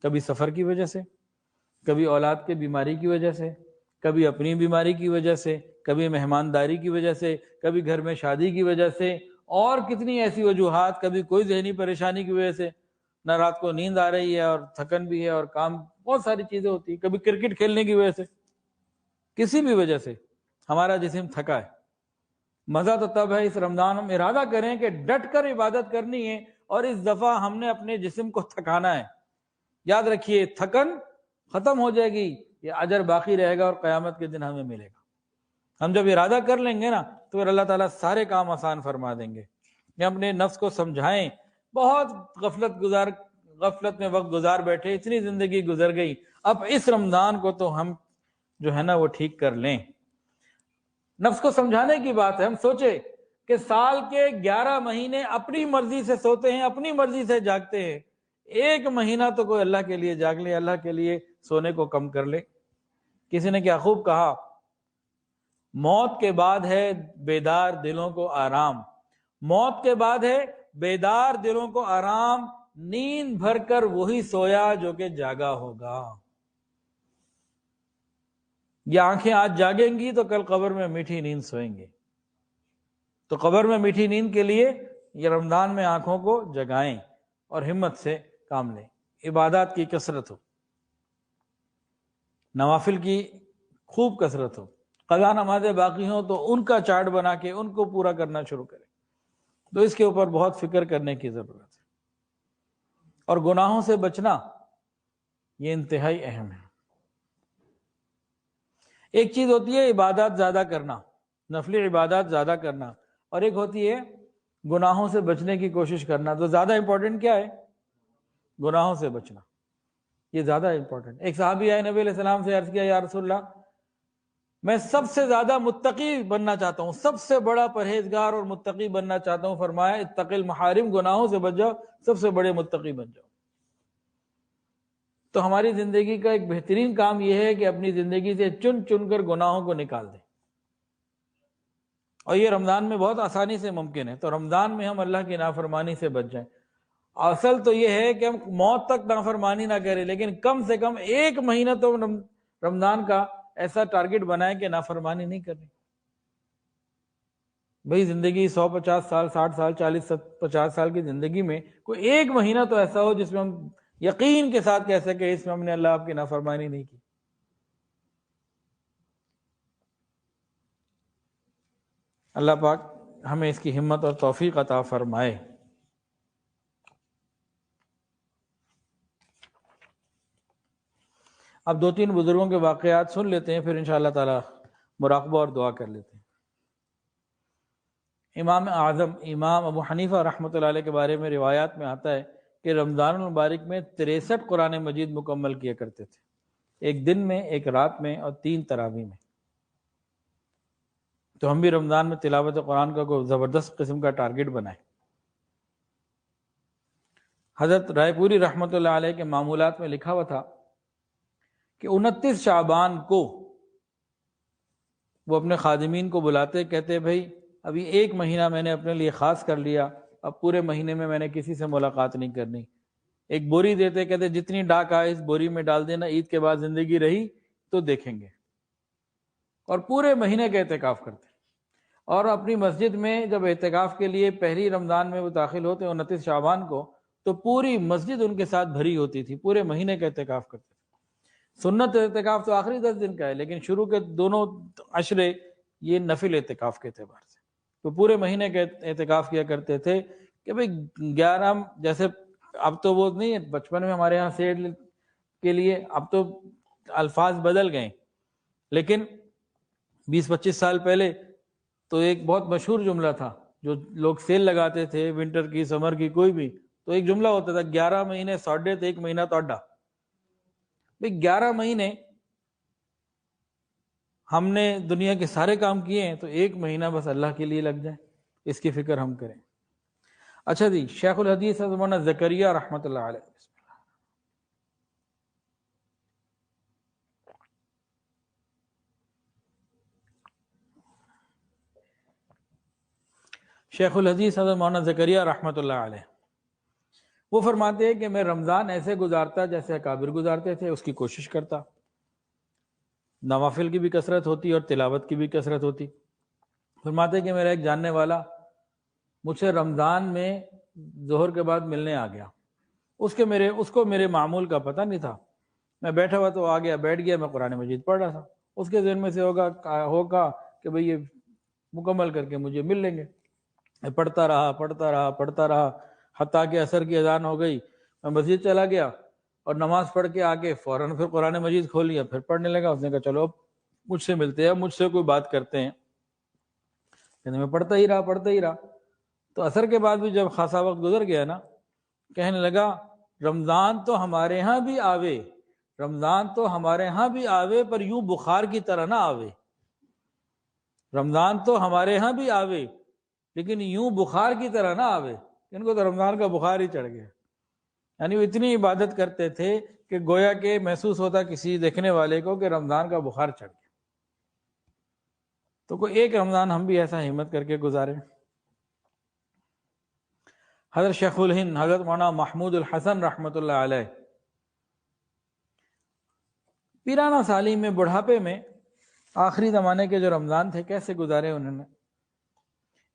کبھی سفر کی وجہ سے، کبھی اولاد کے بیماری کی وجہ سے، کبھی اپنی بیماری کی وجہ سے، کبھی مہمانداری کی وجہ سے، کبھی گھر میں شادی کی وجہ سے، اور کتنی ایسی وجوہات، کبھی کوئی ذہنی پریشانی کی وجہ سے، نہ رات کو نیند آ رہی ہے اور تھکن بھی ہے اور کام، بہت ساری چیزیں ہوتی ہیں. کبھی کرکٹ کھیلنے کی وجہ سے، کسی بھی وجہ سے ہمارا جسم تھکا ہے. مزہ تو تب ہے اس رمضان ہم ارادہ کریں کہ ڈٹ کر عبادت کرنی ہے، اور اس دفعہ ہم نے اپنے جسم کو تھکانا ہے. یاد رکھیے تھکن ختم ہو جائے گی، یہ اجر باقی رہے گا اور قیامت کے دن ہمیں ملے گا. ہم جب ارادہ کر لیں گے نا تو پھر اللہ تعالیٰ سارے کام آسان فرما دیں گے. کہ اپنے نفس کو سمجھائیں، بہت غفلت میں وقت گزار بیٹھے، اتنی زندگی گزر گئی، اب اس رمضان کو تو ہم جو ہے نا وہ ٹھیک کر لیں. نفس کو سمجھانے کی بات ہے. ہم سوچے کہ سال کے 11 مہینے اپنی مرضی سے سوتے ہیں، اپنی مرضی سے جاگتے ہیں، ایک مہینہ تو کوئی اللہ کے لیے جاگ لے، اللہ کے لیے سونے کو کم کر لے. کسی نے کیا خوب کہا، موت کے بعد ہے بیدار دلوں کو آرام. موت کے بعد ہے بیدار دلوں کو آرام، نیند بھر کر وہی سویا جو کہ جاگا ہوگا. یہ آنکھیں آج جاگیں گی تو کل قبر میں میٹھی نیند سوئیں گے. تو قبر میں میٹھی نیند کے لیے یہ رمضان میں آنکھوں کو جگائیں اور ہمت سے کام لیں. عبادات کی کثرت ہو، نوافل کی خوب کثرت ہو، قضا نمازیں باقی ہوں تو ان کا چارٹ بنا کے ان کو پورا کرنا شروع کریں. تو اس کے اوپر بہت فکر کرنے کی ضرورت ہے. اور گناہوں سے بچنا یہ انتہائی اہم ہے. ایک چیز ہوتی ہے عبادات زیادہ کرنا، نفلی عبادات زیادہ کرنا، اور ایک ہوتی ہے گناہوں سے بچنے کی کوشش کرنا. تو زیادہ امپورٹنٹ کیا ہے؟ گناہوں سے بچنا، یہ زیادہ امپورٹنٹ. ایک صحابی آئے، نبی علیہ السلام سے عرض کیا، یا رسول اللہ میں سب سے زیادہ متقی بننا چاہتا ہوں، سب سے بڑا پرہیزگار اور متقی بننا چاہتا ہوں. فرمایا اتق المحارم، گناہوں سے بچ جاؤ، سب سے بڑے متقی بن جاؤ. تو ہماری زندگی کا ایک بہترین کام یہ ہے کہ اپنی زندگی سے چن چن کر گناہوں کو نکال دیں. اور یہ رمضان میں بہت آسانی سے ممکن ہے. تو رمضان میں ہم اللہ کی نافرمانی سے بچ جائیں. اصل تو یہ ہے کہ ہم موت تک نافرمانی نہ کریں، لیکن کم سے کم ایک مہینہ تو رمضان کا ایسا ٹارگٹ بنائیں کہ نافرمانی نہیں کرنی. بھئی زندگی 150 سال، 60 سال، 40 50 سال کی زندگی میں کوئی ایک مہینہ تو ایسا ہو جس میں ہم یقین کے ساتھ کہہ سکیں اس میں ہم نے اللہ آپ کی نافرمانی نہیں کی. اللہ پاک ہمیں اس کی ہمت اور توفیق عطا فرمائے. اب 2-3 بزرگوں کے واقعات سن لیتے ہیں، پھر انشاءاللہ تعالی مراقبہ اور دعا کر لیتے ہیں. امام اعظم امام ابو حنیفہ رحمۃ اللہ علیہ کے بارے میں روایات میں آتا ہے کہ رمضان المبارک میں 63 قرآن مجید مکمل کیا کرتے تھے، ایک دن میں، ایک رات میں، اور 3 تراویح میں. تو ہم بھی رمضان میں تلاوت قرآن کا کوئی زبردست قسم کا ٹارگٹ بنائیں. حضرت رائے پوری رحمۃ اللہ علیہ کے معمولات میں لکھا ہوا تھا کہ 29 شعبان کو وہ اپنے خادمین کو بلاتے، کہتے بھائی ابھی ایک مہینہ میں نے اپنے لیے خاص کر لیا، اب پورے مہینے میں نے کسی سے ملاقات نہیں کرنی. ایک بوری دیتے، کہتے جتنی ڈاک آئے اس بوری میں ڈال دینا، عید کے بعد زندگی رہی تو دیکھیں گے. اور پورے مہینے کا اعتکاف کرتے. اور اپنی مسجد میں جب اعتکاف کے لیے پہلی رمضان میں وہ داخل ہوتے 29 شعبان کو، تو پوری مسجد ان کے ساتھ بھری ہوتی تھی. پورے مہینے کا اعتکاف کرتے. سنت اعتکاف تو آخری 10 دن کا ہے، لیکن شروع کے دونوں عشرے یہ نفل اعتکاف کے اعتبار سے. تو پورے مہینے کا اعتکاف کیا کرتے تھے کہ بھئی 11 جیسے اب تو وہ نہیں ہے، بچپن میں ہمارے ہاں سیڑ کے لیے اب تو الفاظ بدل گئے، لیکن 20-25 سال پہلے تو ایک بہت مشہور جملہ تھا. جو لوگ سیل لگاتے تھے ونٹر کی، سمر کی، کوئی بھی، تو ایک جملہ ہوتا تھا 11 مہینے سوڈے تو 1 مہینہ تو اڈا. بھئی 11 مہینے ہم نے دنیا کے سارے کام کیے ہیں، تو 1 مہینہ بس اللہ کے لیے لگ جائے، اس کی فکر ہم کریں. اچھا جی، شیخ الحدیث حضرت مولانا زکریہ رحمۃ اللہ علیہ. شیخ الحدیث حضرت مولانا زکریہ رحمۃ اللہ علیہ وہ فرماتے ہیں کہ میں رمضان ایسے گزارتا جیسے اکابر گزارتے تھے، اس کی کوشش کرتا. نوافل کی بھی کثرت ہوتی اور تلاوت کی بھی کثرت ہوتی. فرماتے ہیں کہ میرا ایک جاننے والا مجھ سے رمضان میں ظہر کے بعد ملنے آ گیا. اس کو میرے معمول کا پتہ نہیں تھا. میں بیٹھا ہوا تو آ گیا، بیٹھ گیا، میں قرآن مجید پڑھ رہا تھا، اس کے ذہن میں سے ہوگا کہ بھئی یہ مکمل کر کے مجھے مل لیں گے. میں پڑھتا رہا حتیٰ کہ عصر کی اذان ہو گئی. میں مسجد چلا گیا اور نماز پڑھ کے آ کے فوراً پھر قرآن مجید کھول لیا، پھر پڑھنے لگا. اس نے کہا چلو اب مجھ سے ملتے ہیں، مجھ سے کوئی بات کرتے ہیں. میں پڑھتا ہی رہا. تو عصر کے بعد بھی جب خاصا وقت گزر گیا نا، کہنے لگا رمضان تو ہمارے ہاں بھی آوے، رمضان تو ہمارے ہاں بھی آوے، پر یوں بخار کی طرح نہ آوے. رمضان تو ہمارے ہاں بھی آوے لیکن یوں بخار کی طرح نہ آوے. ان کو تو رمضان کا بخار ہی چڑھ گیا. یعنی وہ اتنی عبادت کرتے تھے کہ گویا کہ محسوس ہوتا کسی دیکھنے والے کو کہ رمضان کا بخار چڑھ گیا. تو کوئی ایک رمضان ہم بھی ایسا ہمت کر کے گزارے. حضرت شیخ الہند حضرت مولانا محمود الحسن رحمۃ اللہ علیہ پیرانہ سالی میں، بڑھاپے میں، آخری زمانے کے جو رمضان تھے کیسے گزارے انہوں نے.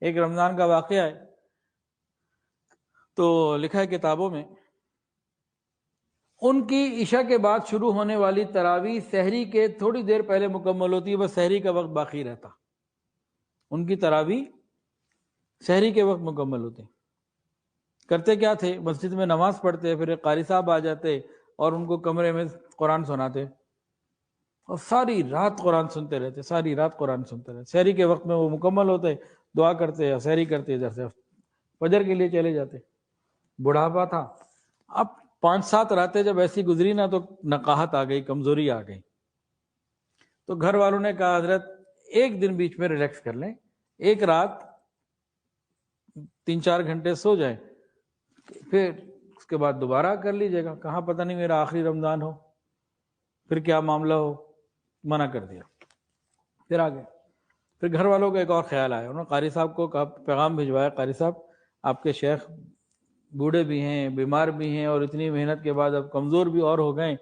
ایک رمضان کا واقعہ ہے تو لکھا ہے کتابوں میں، ان کی عشاء کے بعد شروع ہونے والی تراویح سحری کے تھوڑی دیر پہلے مکمل ہوتی ہے، بس سحری کا وقت باقی رہتا. ان کی تراویح سحری کے وقت مکمل ہوتی. کرتے کیا تھے، مسجد میں نماز پڑھتے، پھر ایک قاری صاحب آ جاتے اور ان کو کمرے میں قرآن سناتے اور ساری رات قرآن سنتے رہتے، ساری رات قرآن سنتے رہتے. سحری کے وقت میں وہ مکمل ہوتے، دعا کرتے یا سحری کرتے، ادھر سے فجر کے لیے چلے جاتے. بڑھاپا تھا. اب 5-7 راتیں جب ایسی گزری نا تو نقاہت آ گئی، کمزوری آ گئی. تو گھر والوں نے کہا حضرت ایک دن بیچ میں ریلیکس کر لیں، ایک رات 3-4 گھنٹے سو جائیں، پھر اس کے بعد دوبارہ کر لیجیے گا. کہاں پتہ نہیں میرا آخری رمضان ہو، پھر کیا معاملہ ہو. منع کر دیا. پھر آگے پھر گھر والوں کا ایک اور خیال آیا. انہوں نے قاری صاحب کو پیغام بھجوایا، قاری صاحب آپ کے شیخ بوڑھے بھی ہیں، بیمار بھی ہیں، اور اتنی محنت کے بعد اب کمزور بھی اور ہو گئے،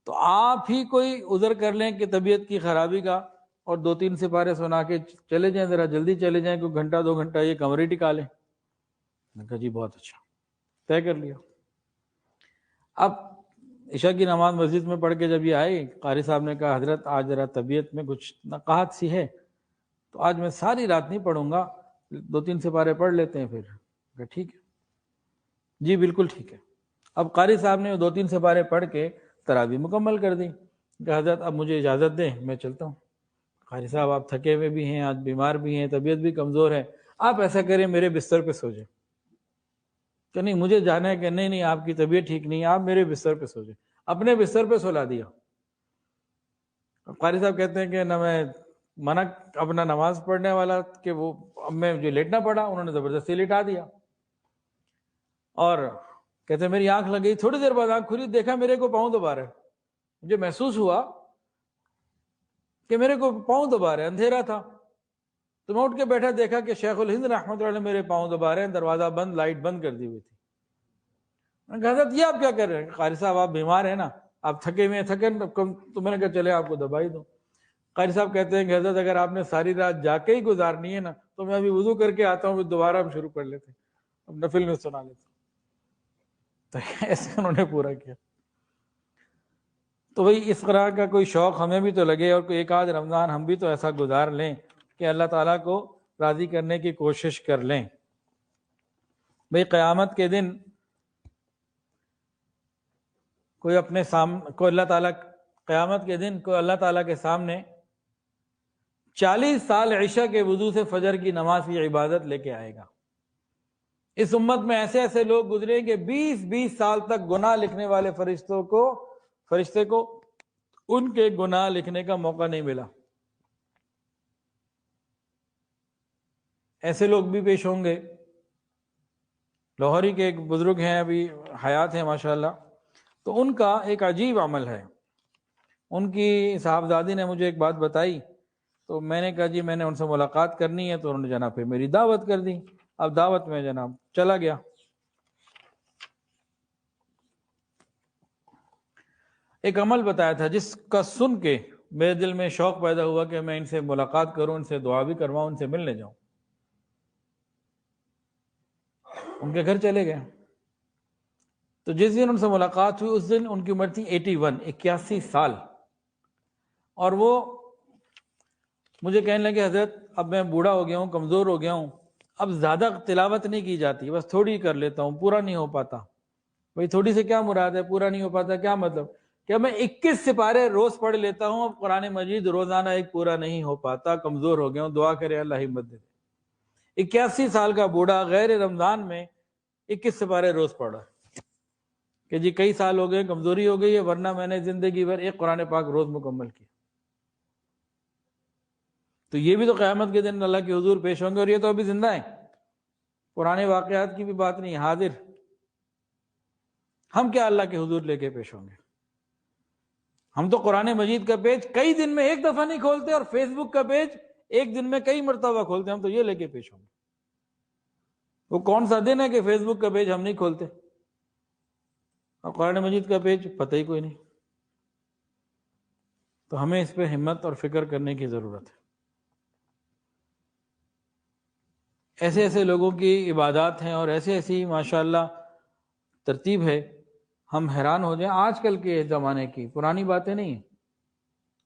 تو آپ ہی کوئی عذر کر لیں کہ طبیعت کی خرابی کا، اور 2-3 سپارے سنا کے چلے جائیں، ذرا جلدی چلے جائیں، کوئی گھنٹہ 2 گھنٹہ یہ کمرے ٹکا لیں. میں نے کہا جی بہت اچھا، طے کر لیا. اب عشاء کی نماز مسجد میں پڑھ کے جب یہ آئے، قاری صاحب نے کہا حضرت آج ذرا طبیعت میں کچھ نقاہت سی ہے، تو آج میں ساری رات نہیں پڑھوں گا، 2-3 سپارے پڑھ لیتے ہیں. پھر کہ ٹھیک ہے جی بالکل ٹھیک ہے. اب قاری صاحب نے 2-3 سپارے پڑھ کے تراویح مکمل کر دی. کہ حضرت اب مجھے اجازت دیں، میں چلتا ہوں. قاری صاحب آپ تھکے ہوئے بھی ہیں، آج بیمار بھی ہیں، طبیعت بھی کمزور ہے، آپ ایسا کریں میرے بستر پہ سو جائیں. کہ نہیں مجھے جانا ہے. کہ نہیں آپ کی طبیعت ٹھیک نہیں ہے، آپ میرے بستر پہ سو جائیں. اپنے بستر پہ سلا دیا. قاری صاحب کہتے ہیں کہ نہ میں منع اپنا نماز پڑھنے والا کہ وہ اب میں جو لیٹنا پڑا، انہوں نے زبردستی لٹا دیا. اور کہتے ہیں میری آنکھ لگ گئی، تھوڑی دیر بعد آنکھ کھلی، دیکھا میرے کو پاؤں دبا رہے. مجھے محسوس ہوا کہ میرے کو پاؤں دبا رہے، اندھیرا تھا. تو میں اٹھ کے بیٹھا، دیکھا کہ شیخ الہند رحمۃ اللہ علیہ میرے پاؤں دبا رہے ہیں، دروازہ بند، لائٹ بند کر دی ہوئی تھی. میں نے کہا حضرت یہ آپ کیا کر رہے ہیں؟ قاری صاحب آپ بیمار ہیں نا، آپ تھکے ہوئے ہیں، تو میں نے کہا چلے آپ کو دبا ہی دو. قاری صاحب کہتے ہیں کہ حضرت اگر آپ نے ساری رات جا کے ہی گزارنی ہے نا تو میں ابھی وضو کر کے آتا ہوں، پھر دوبارہ ہم شروع کر لیتے ہیں، اب نفل میں سنا لیتے. تو ایسے انہوں نے پورا کیا. تو بھئی اس طرح کا کوئی شوق ہمیں بھی تو لگے، اور کوئی ایک آدھ رمضان ہم بھی تو ایسا گزار لیں کہ اللہ تعالیٰ کو راضی کرنے کی کوشش کر لیں. بھئی قیامت کے دن کوئی اپنے سامنے، کوئی اللہ تعالیٰ قیامت کے دن کوئی اللہ تعالیٰ کے سامنے 40 سال عشاء کے وضو سے فجر کی نماز کی عبادت لے کے آئے گا. اس امت میں ایسے ایسے لوگ گزرے کہ 20 سال تک گناہ لکھنے والے فرشتے کو ان کے گناہ لکھنے کا موقع نہیں ملا. ایسے لوگ بھی پیش ہوں گے. لاہوری کے ایک بزرگ ہیں، ابھی حیات ہیں ماشاءاللہ، تو ان کا ایک عجیب عمل ہے. ان کی صاحبزادی نے مجھے ایک بات بتائی، تو میں نے کہا جی میں نے ان سے ملاقات کرنی ہے. تو انہوں نے جناب پہ میری دعوت کر دی. اب دعوت میں جناب چلا گیا. ایک عمل بتایا تھا جس کا سن کے میرے دل میں شوق پیدا ہوا کہ میں ان سے ملاقات کروں، ان سے دعا بھی کرواؤں، ان سے ملنے جاؤں. ان کے گھر چلے گئے. تو تو جس دن ان سے ملاقات ہوئی اس دن ان کی عمر تھی 81 سال، اور وہ مجھے کہنے لگے حضرت اب میں بوڑھا ہو گیا ہوں، کمزور ہو گیا ہوں، اب زیادہ تلاوت نہیں کی جاتی، بس تھوڑی کر لیتا ہوں، پورا نہیں ہو پاتا۔ بھائی تھوڑی سے کیا مراد ہے؟ پورا نہیں ہو پاتا کیا مطلب؟ کہ میں 21 سپارے روز پڑھ لیتا ہوں، اب قرآن مجید روزانہ ایک پورا نہیں ہو پاتا، کمزور ہو گیا ہوں، دعا کرے اللہ ہمت دے۔ 81 سال کا بوڑھا غیر رمضان میں 21 سپارے روز پڑھا کہ جی کئی سال ہو گئے، کمزوری ہو گئی ہے، ورنہ میں نے زندگی بھر ایک قرآن پاک روز مکمل کیا۔ تو یہ بھی تو قیامت کے دن اللہ کے حضور پیش ہوں گے، اور یہ تو ابھی زندہ ہیں، پرانے واقعات کی بھی بات نہیں، حاضر۔ ہم کیا اللہ کے حضور لے کے پیش ہوں گے؟ ہم تو قرآن مجید کا پیج کئی دن میں ایک دفعہ نہیں کھولتے، اور فیس بک کا پیج ایک دن میں کئی مرتبہ کھولتے ہیں، ہم تو یہ لے کے پیش ہوں گے۔ وہ کون سا دن ہے کہ فیس بک کا پیج ہم نہیں کھولتے اور قرآن مجید کا پیج پتہ ہی کوئی نہیں؟ تو ہمیں اس پہ ہمت اور فکر کرنے کی ضرورت ہے۔ ایسے ایسے لوگوں کی عبادات ہیں اور ایسے ایسی ماشاءاللہ ترتیب ہے، ہم حیران ہو جائیں۔ آج کل کے زمانے کی پرانی باتیں نہیں ہیں۔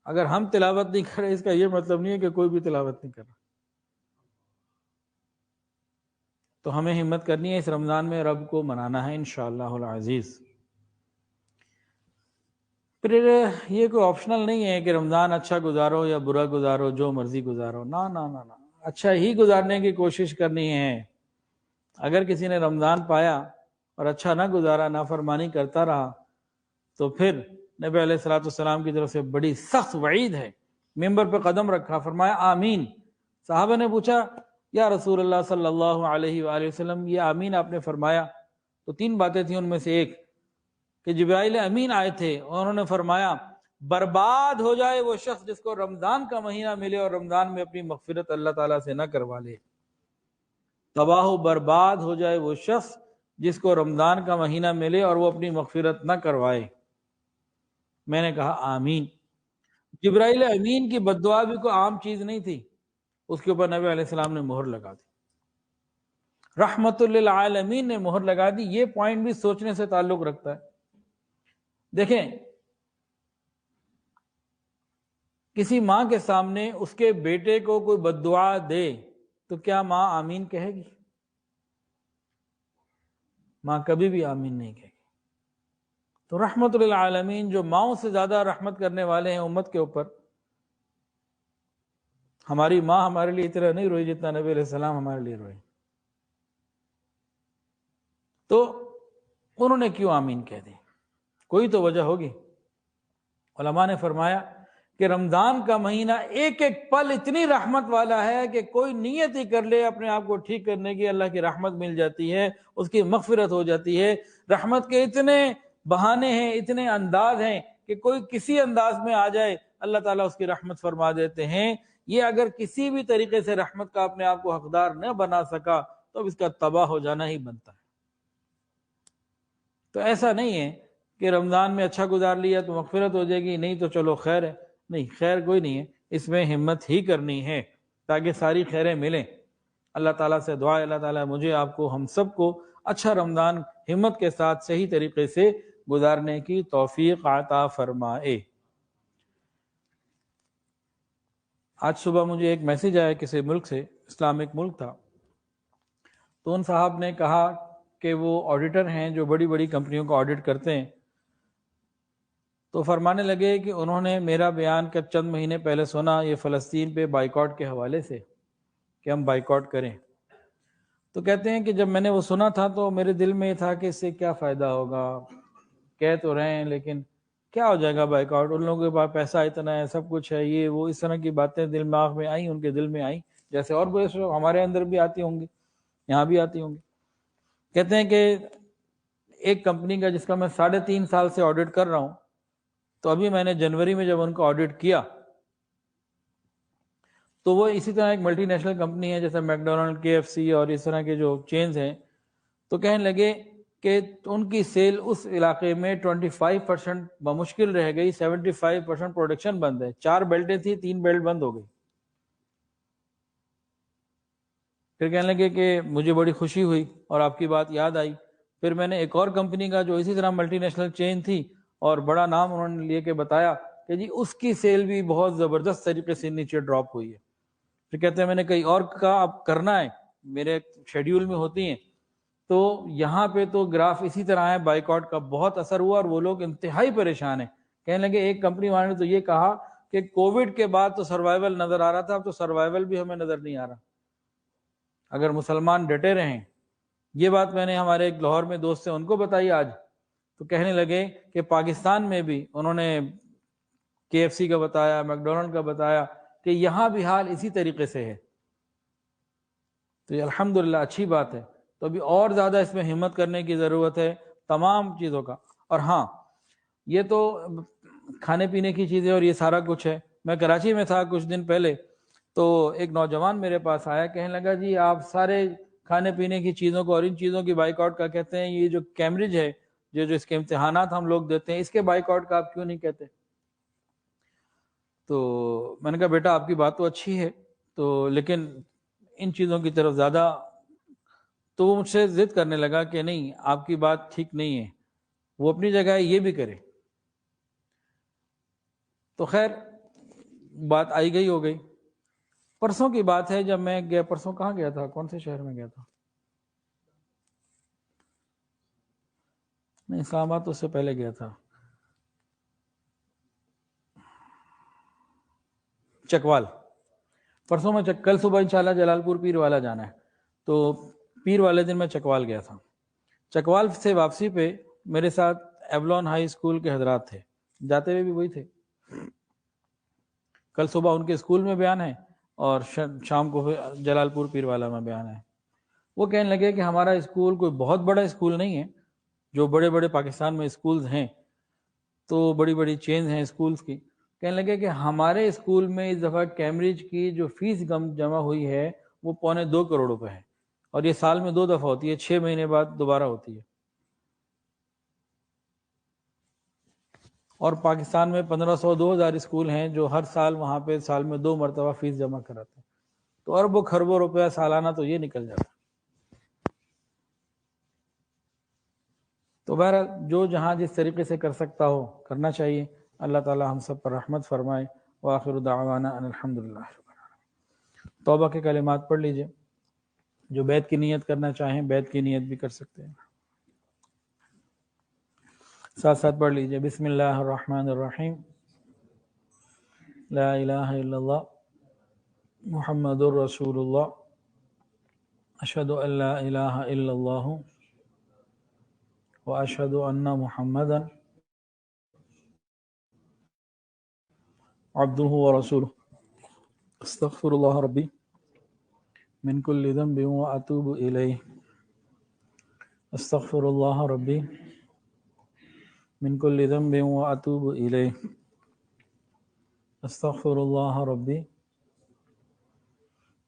اگر ہم تلاوت نہیں کر رہے اس کا یہ مطلب نہیں ہے کہ کوئی بھی تلاوت نہیں کر رہا۔ تو ہمیں ہمت کرنی ہے، اس رمضان میں رب کو منانا ہے انشاءاللہ العزیز۔ پھر یہ کوئی آپشنل نہیں ہے کہ رمضان اچھا گزارو یا برا گزارو، جو مرضی گزارو، نہ نہ نہ نہ، اچھا ہی گزارنے کی کوشش کرنی ہے۔ اگر کسی نے رمضان پایا اور اچھا نہ گزارا، نافرمانی کرتا رہا، تو پھر نبی علیہ الصلوۃ والسلام کی طرف سے بڑی سخت وعید ہے۔ ممبر پہ قدم رکھا، فرمایا آمین۔ صحابہ نے پوچھا یا رسول اللہ صلی اللہ علیہ وآلہ وسلم، یہ آمین آپ نے فرمایا تو تین باتیں تھیں، ان میں سے ایک کہ جبرائیل امین آئے تھے اور انہوں نے فرمایا برباد ہو جائے وہ شخص جس کو رمضان کا مہینہ ملے اور رمضان میں اپنی مغفرت اللہ تعالیٰ سے نہ کروا لے۔ تباہ و برباد ہو جائے وہ شخص جس کو رمضان کا مہینہ ملے اور وہ اپنی مغفرت نہ کروائے۔ میں نے کہا آمین۔ جبرائیل امین کی بد دعا بھی کوئی عام چیز نہیں تھی، اس کے اوپر نبی علیہ السلام نے مہر لگا دی، رحمت للعالمین نے مہر لگا دی۔ یہ پوائنٹ بھی سوچنے سے تعلق رکھتا ہے۔ دیکھیں، کسی ماں کے سامنے اس کے بیٹے کو کوئی بد دعا دے تو کیا ماں آمین کہے گی؟ ماں کبھی بھی آمین نہیں کہے گی۔ تو رحمت للعالمین جو ماؤں سے زیادہ رحمت کرنے والے ہیں امت کے اوپر، ہماری ماں ہمارے لیے اتنا نہیں روئی جتنا نبی علیہ السلام ہمارے لیے روئے۔ تو انہوں نے کیوں آمین کہہ دی؟ کوئی تو وجہ ہوگی۔ علماء نے فرمایا کہ رمضان کا مہینہ ایک ایک پل اتنی رحمت والا ہے کہ کوئی نیت ہی کر لے اپنے آپ کو ٹھیک کرنے کی، اللہ کی رحمت مل جاتی ہے، اس کی مغفرت ہو جاتی ہے۔ رحمت کے اتنے بہانے ہیں، اتنے انداز ہیں کہ کوئی کسی انداز میں آ جائے اللہ تعالیٰ اس کی رحمت فرما دیتے ہیں۔ یہ اگر کسی بھی طریقے سے رحمت کا اپنے آپ کو حقدار نہ بنا سکا تو اب اس کا تباہ ہو جانا ہی بنتا ہے۔ تو ایسا نہیں ہے کہ رمضان میں اچھا گزار لیا تو مغفرت ہو جائے گی، نہیں تو چلو خیر ہے، نہیں، خیر کوئی نہیں ہے، اس میں ہمت ہی کرنی ہے تاکہ ساری خیریں ملیں۔ اللہ تعالیٰ سے دعا ہے اللہ تعالیٰ مجھے، آپ کو، ہم سب کو اچھا رمضان ہمت کے ساتھ صحیح طریقے سے گزارنے کی توفیق عطا فرمائے۔ آج صبح مجھے ایک میسیج آیا کسی ملک سے، اسلامک ملک تھا، تو ان صاحب نے کہا کہ وہ آڈیٹر ہیں جو بڑی بڑی کمپنیوں کو آڈٹ کرتے ہیں، تو فرمانے لگے کہ انہوں نے میرا بیان کا چند مہینے پہلے سنا یہ فلسطین پہ بائیکاٹ کے حوالے سے کہ ہم بائیکاٹ کریں، تو کہتے ہیں کہ جب میں نے وہ سنا تھا تو میرے دل میں یہ تھا کہ اس سے کیا فائدہ ہوگا، کہہ تو رہے ہیں لیکن کیا ہو جائے گا بائیکاٹ، ان لوگوں کے پاس پیسہ اتنا ہے، سب کچھ ہے، یہ وہ، اس طرح کی باتیں دماغ میں آئیں، ان کے دل میں آئیں، جیسے اور بہت ہمارے اندر بھی آتی ہوں گی، یہاں بھی آتی ہوں گی۔ کہتے ہیں کہ ایک کمپنی کا جس کا میں 3.5 سال سے آڈٹ کر رہا ہوں، تو ابھی میں نے جنوری میں جب ان کو آڈٹ کیا تو وہ اسی طرح ایک ملٹی نیشنل کمپنی ہے جیسے میک ڈونلڈ، KFC اور اس طرح کے جو چینز ہیں، تو کہنے لگے کہ ان کی سیل اس علاقے میں 25% بمشکل رہ گئی، 75% پروڈکشن بند ہے۔ 4 بیلٹیں تھیں، 3 بیلٹ بند ہو گئی۔ پھر کہنے لگے کہ مجھے بڑی خوشی ہوئی اور آپ کی بات یاد آئی، پھر میں نے ایک اور کمپنی کا جو اسی طرح ملٹی نیشنل چین تھی اور بڑا نام انہوں نے لے کے بتایا کہ جی اس کی سیل بھی بہت زبردست طریقے سے نیچے ڈراپ ہوئی ہے. پھر کہتے ہیں میں نے کئی اور کا اب کرنا ہے، میرے شیڈیول میں ہوتی ہیں، تو یہاں پہ تو گراف اسی طرح ہے، بائیکاٹ کا بہت اثر ہوا اور وہ لوگ انتہائی پریشان ہیں. کہنے لگے ایک کمپنی والے نے تو یہ کہا کہ کووڈ کے بعد تو سروائیول نظر آ رہا تھا، اب تو سروائیول بھی ہمیں نظر نہیں آ رہا اگر مسلمان ڈٹے رہیں. یہ بات میں نے ہمارے ایک لاہور میں دوست سے ان کو بتائی آج، تو کہنے لگے کہ پاکستان میں بھی انہوں نے KFC کا بتایا، میک ڈونلڈ کا بتایا کہ یہاں بھی حال اسی طریقے سے ہے. تو یہ الحمدللہ اچھی بات ہے. تو ابھی اور زیادہ اس میں ہمت کرنے کی ضرورت ہے تمام چیزوں کا. اور ہاں یہ تو کھانے پینے کی چیزیں اور یہ سارا کچھ ہے. میں کراچی میں تھا کچھ دن پہلے، تو ایک نوجوان میرے پاس آیا، کہنے لگا جی آپ سارے کھانے پینے کی چیزوں کو اور ان چیزوں کی بائیک آؤٹ کا کہتے ہیں، یہ جو کیمبرج ہے جو اس کے امتحانات ہم لوگ دیتے ہیں اس کے بائیک آؤٹ کا آپ کیوں نہیں کہتے؟ تو میں نے کہا بیٹا آپ کی بات تو اچھی ہے، تو لیکن ان چیزوں کی طرف زیادہ، تو وہ مجھ سے ضد کرنے لگا کہ نہیں آپ کی بات ٹھیک نہیں ہے، وہ اپنی جگہ ہے یہ بھی کرے. تو خیر بات آئی گئی ہو گئی. پرسوں کی بات ہے جب میں گیا، پرسوں کہاں گیا تھا، کون سے شہر میں گیا تھا؟ نہیں اسلام آباد تو اس سے پہلے گیا تھا، چکوال. پرسوں میں کل صبح انشاءاللہ جلال پور پیر والا جانا ہے، تو پیر والے دن میں چکوال گیا تھا. چکوال سے واپسی پہ میرے ساتھ ایولون ہائی اسکول کے حضرات تھے، جاتے ہوئے بھی وہی تھے. کل صبح ان کے اسکول میں بیان ہے اور شام کو جلال پور پیر والا میں بیان ہے. وہ کہنے لگے کہ ہمارا اسکول کوئی بہت بڑا اسکول نہیں ہے، جو بڑے بڑے پاکستان میں اسکولز ہیں تو بڑی بڑی چینز ہیں اسکولز کی. کہنے لگے کہ ہمارے اسکول میں اس دفعہ کیمبرج کی جو فیس جمع ہوئی ہے وہ 2.25 کروڑ روپے ہے، اور یہ سال میں 2 دفعہ ہوتی ہے، 6 مہینے بعد دوبارہ ہوتی ہے. اور پاکستان میں 1500-2000 اسکول ہیں جو ہر سال وہاں پہ سال میں 2 مرتبہ فیس جمع کراتے ہیں، تو اربوں خربوں روپیہ سالانہ تو یہ نکل جاتا ہے. تو بہرحال جو جہاں جس طریقے سے کر سکتا ہو کرنا چاہیے. اللہ تعالی ہم سب پر رحمت فرمائے. وآخر دعوانا ان الحمدللہ. توبہ کے کلمات پڑھ لیجئے، جو بیعت کی نیت کرنا چاہیں بیعت کی نیت بھی کر سکتے ہیں. ساتھ ساتھ پڑھ لیجئے. بسم اللہ الرحمن الرحیم. لا الہ الا اللہ محمد الرسول اللہ. اشہد ان لا الہ الا اللہ واشہد ان محمدا عبدہ ورسولہ. استغفر اللہ ربی من کل ذنب واتوب الیہ. استغفر اللہ ربی من کل ذنب واتوب الیہ. استغفر اللہ ربی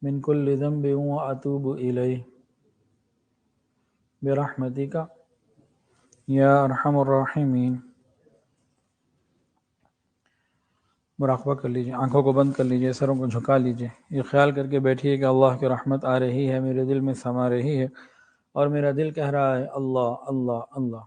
من کل ذنب واتوب الیہ برحمتک یا ارحم الراحمین. مراقبہ کر لیجئے، آنکھوں کو بند کر لیجئے، سروں کو جھکا لیجئے. یہ خیال کر کے بیٹھیے کہ اللہ کی رحمت آ رہی ہے، میرے دل میں سما رہی ہے، اور میرا دل کہہ رہا ہے اللہ اللہ اللہ.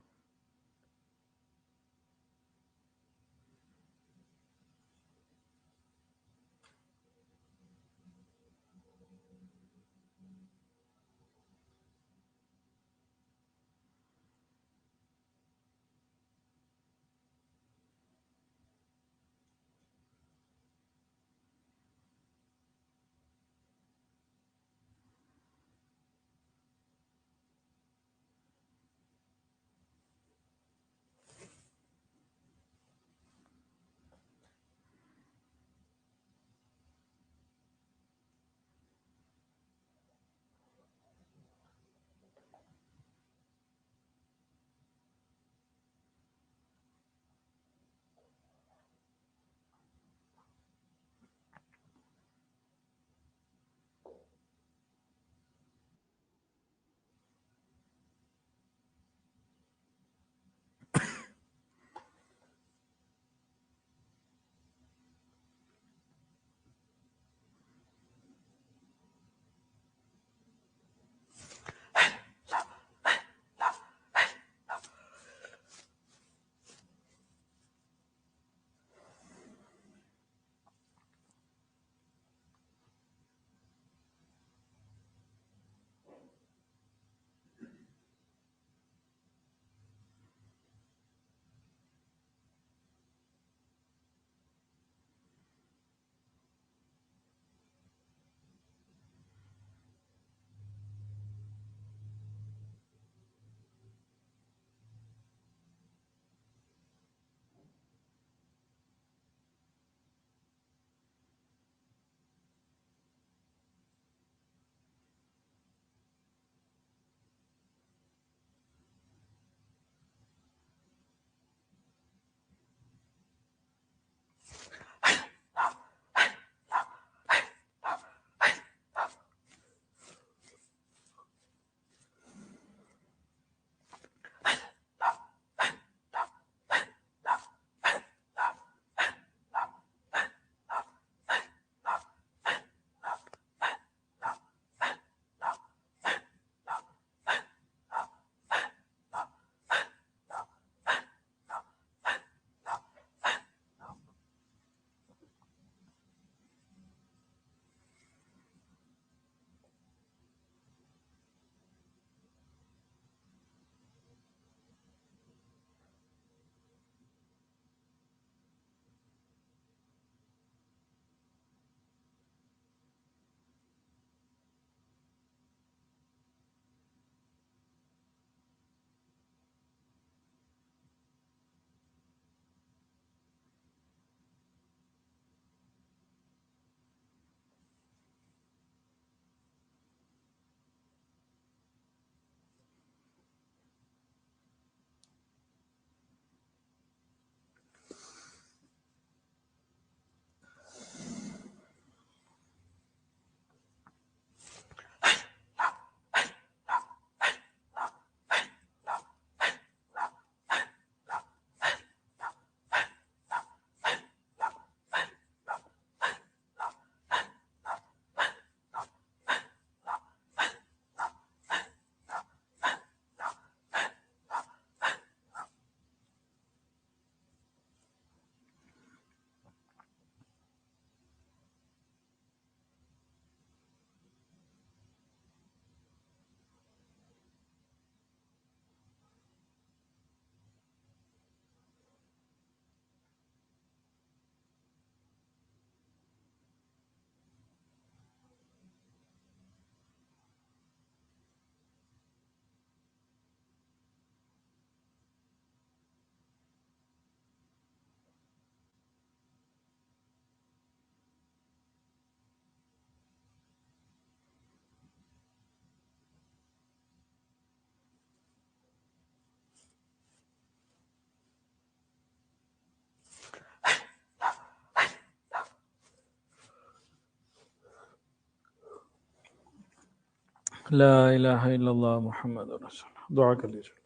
لا الہ الا اللہ محمد رسول اللہ. دعا کر لیجیے.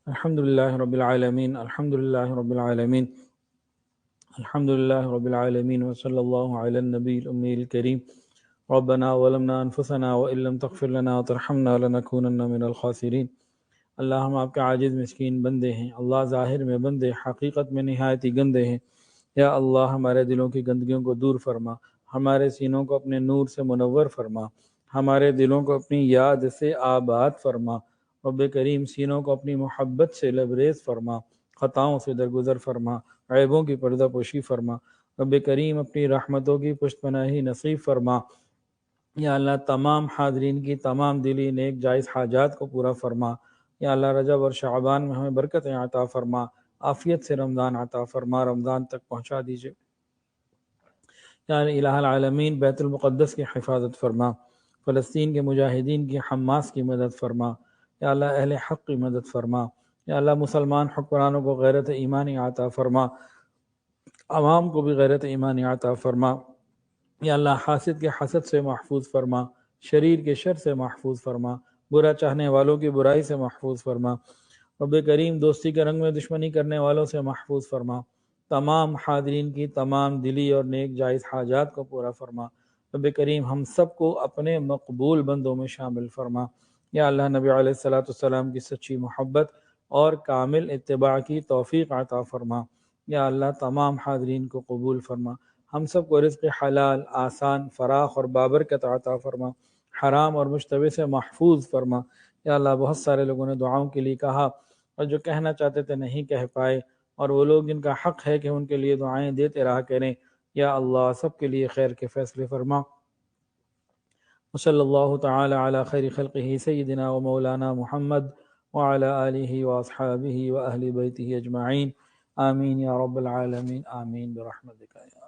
الحمدللہ رب العالمین، الحمدللہ رب العالمین، الحمدللہ رب العالمین، وصلی اللہ علی النبی الامی الکریم. ربنا ظلمنا انفسنا وان لم تغفر لنا وترحمنا لنکونن من الخاسرین. اللہ ہم آپ کے عاجز مسکین بندے ہیں. اللہ ظاہر میں بندے، حقیقت میں نہایت ہی گندے ہیں. یا اللہ ہمارے دلوں کی گندگیوں کو دور فرما، ہمارے سینوں کو اپنے نور سے منور فرما، ہمارے دلوں کو اپنی یاد سے آباد فرما. رب کریم سینوں کو اپنی محبت سے لبریز فرما، خطاؤں سے درگزر فرما، عیبوں کی پردہ پوشی فرما. رب کریم اپنی رحمتوں کی پشت پناہی نصیب فرما. یا اللہ تمام حاضرین کی تمام دلی نیک جائز حاجات کو پورا فرما. یا اللہ رجب اور شعبان میں ہمیں برکتیں عطا فرما، عافیت سے رمضان عطا فرما، رمضان تک پہنچا دیجئے. یا الہ العالمین بیت المقدس کی حفاظت فرما، فلسطین کے مجاہدین کی، حماس کی مدد فرما. یا اللہ اہل حق کی مدد فرما. یا اللہ مسلمان حکمرانوں کو غیرت ایمانی عطا فرما، عوام کو بھی غیرت ایمانی عطا فرما. یا اللہ حاسد کے حسد سے محفوظ فرما، شریر کے شر سے محفوظ فرما، برا چاہنے والوں کی برائی سے محفوظ فرما. رب کریم دوستی کے رنگ میں دشمنی کرنے والوں سے محفوظ فرما. تمام حاضرین کی تمام دلی اور نیک جائز حاجات کو پورا فرما. رب کریم ہم سب کو اپنے مقبول بندوں میں شامل فرما. یا اللہ نبی علیہ السلام کی سچی محبت اور کامل اتباع کی توفیق عطا فرما. یا اللہ تمام حاضرین کو قبول فرما. ہم سب کو رزق حلال، آسان، فراخ اور بابرکت عطا فرما. حرام اور مشتبہ سے محفوظ فرما. یا اللہ بہت سارے لوگوں نے دعاؤں کے لیے کہا اور جو کہنا چاہتے تھے نہیں کہہ پائے، اور وہ لوگ جن کا حق ہے کہ ان کے لیے دعائیں دیتے رہا کریں. یا اللہ سب کے لیے خیر کے فیصلے فرما. وصلی اللہ تعالی علی خیر خلقہ سیدنا و مولانا محمد وعلی آلہ واصحابہ واہل بیتہ اجمعین. آمین یا رب العالمین. آمین برحمتک یا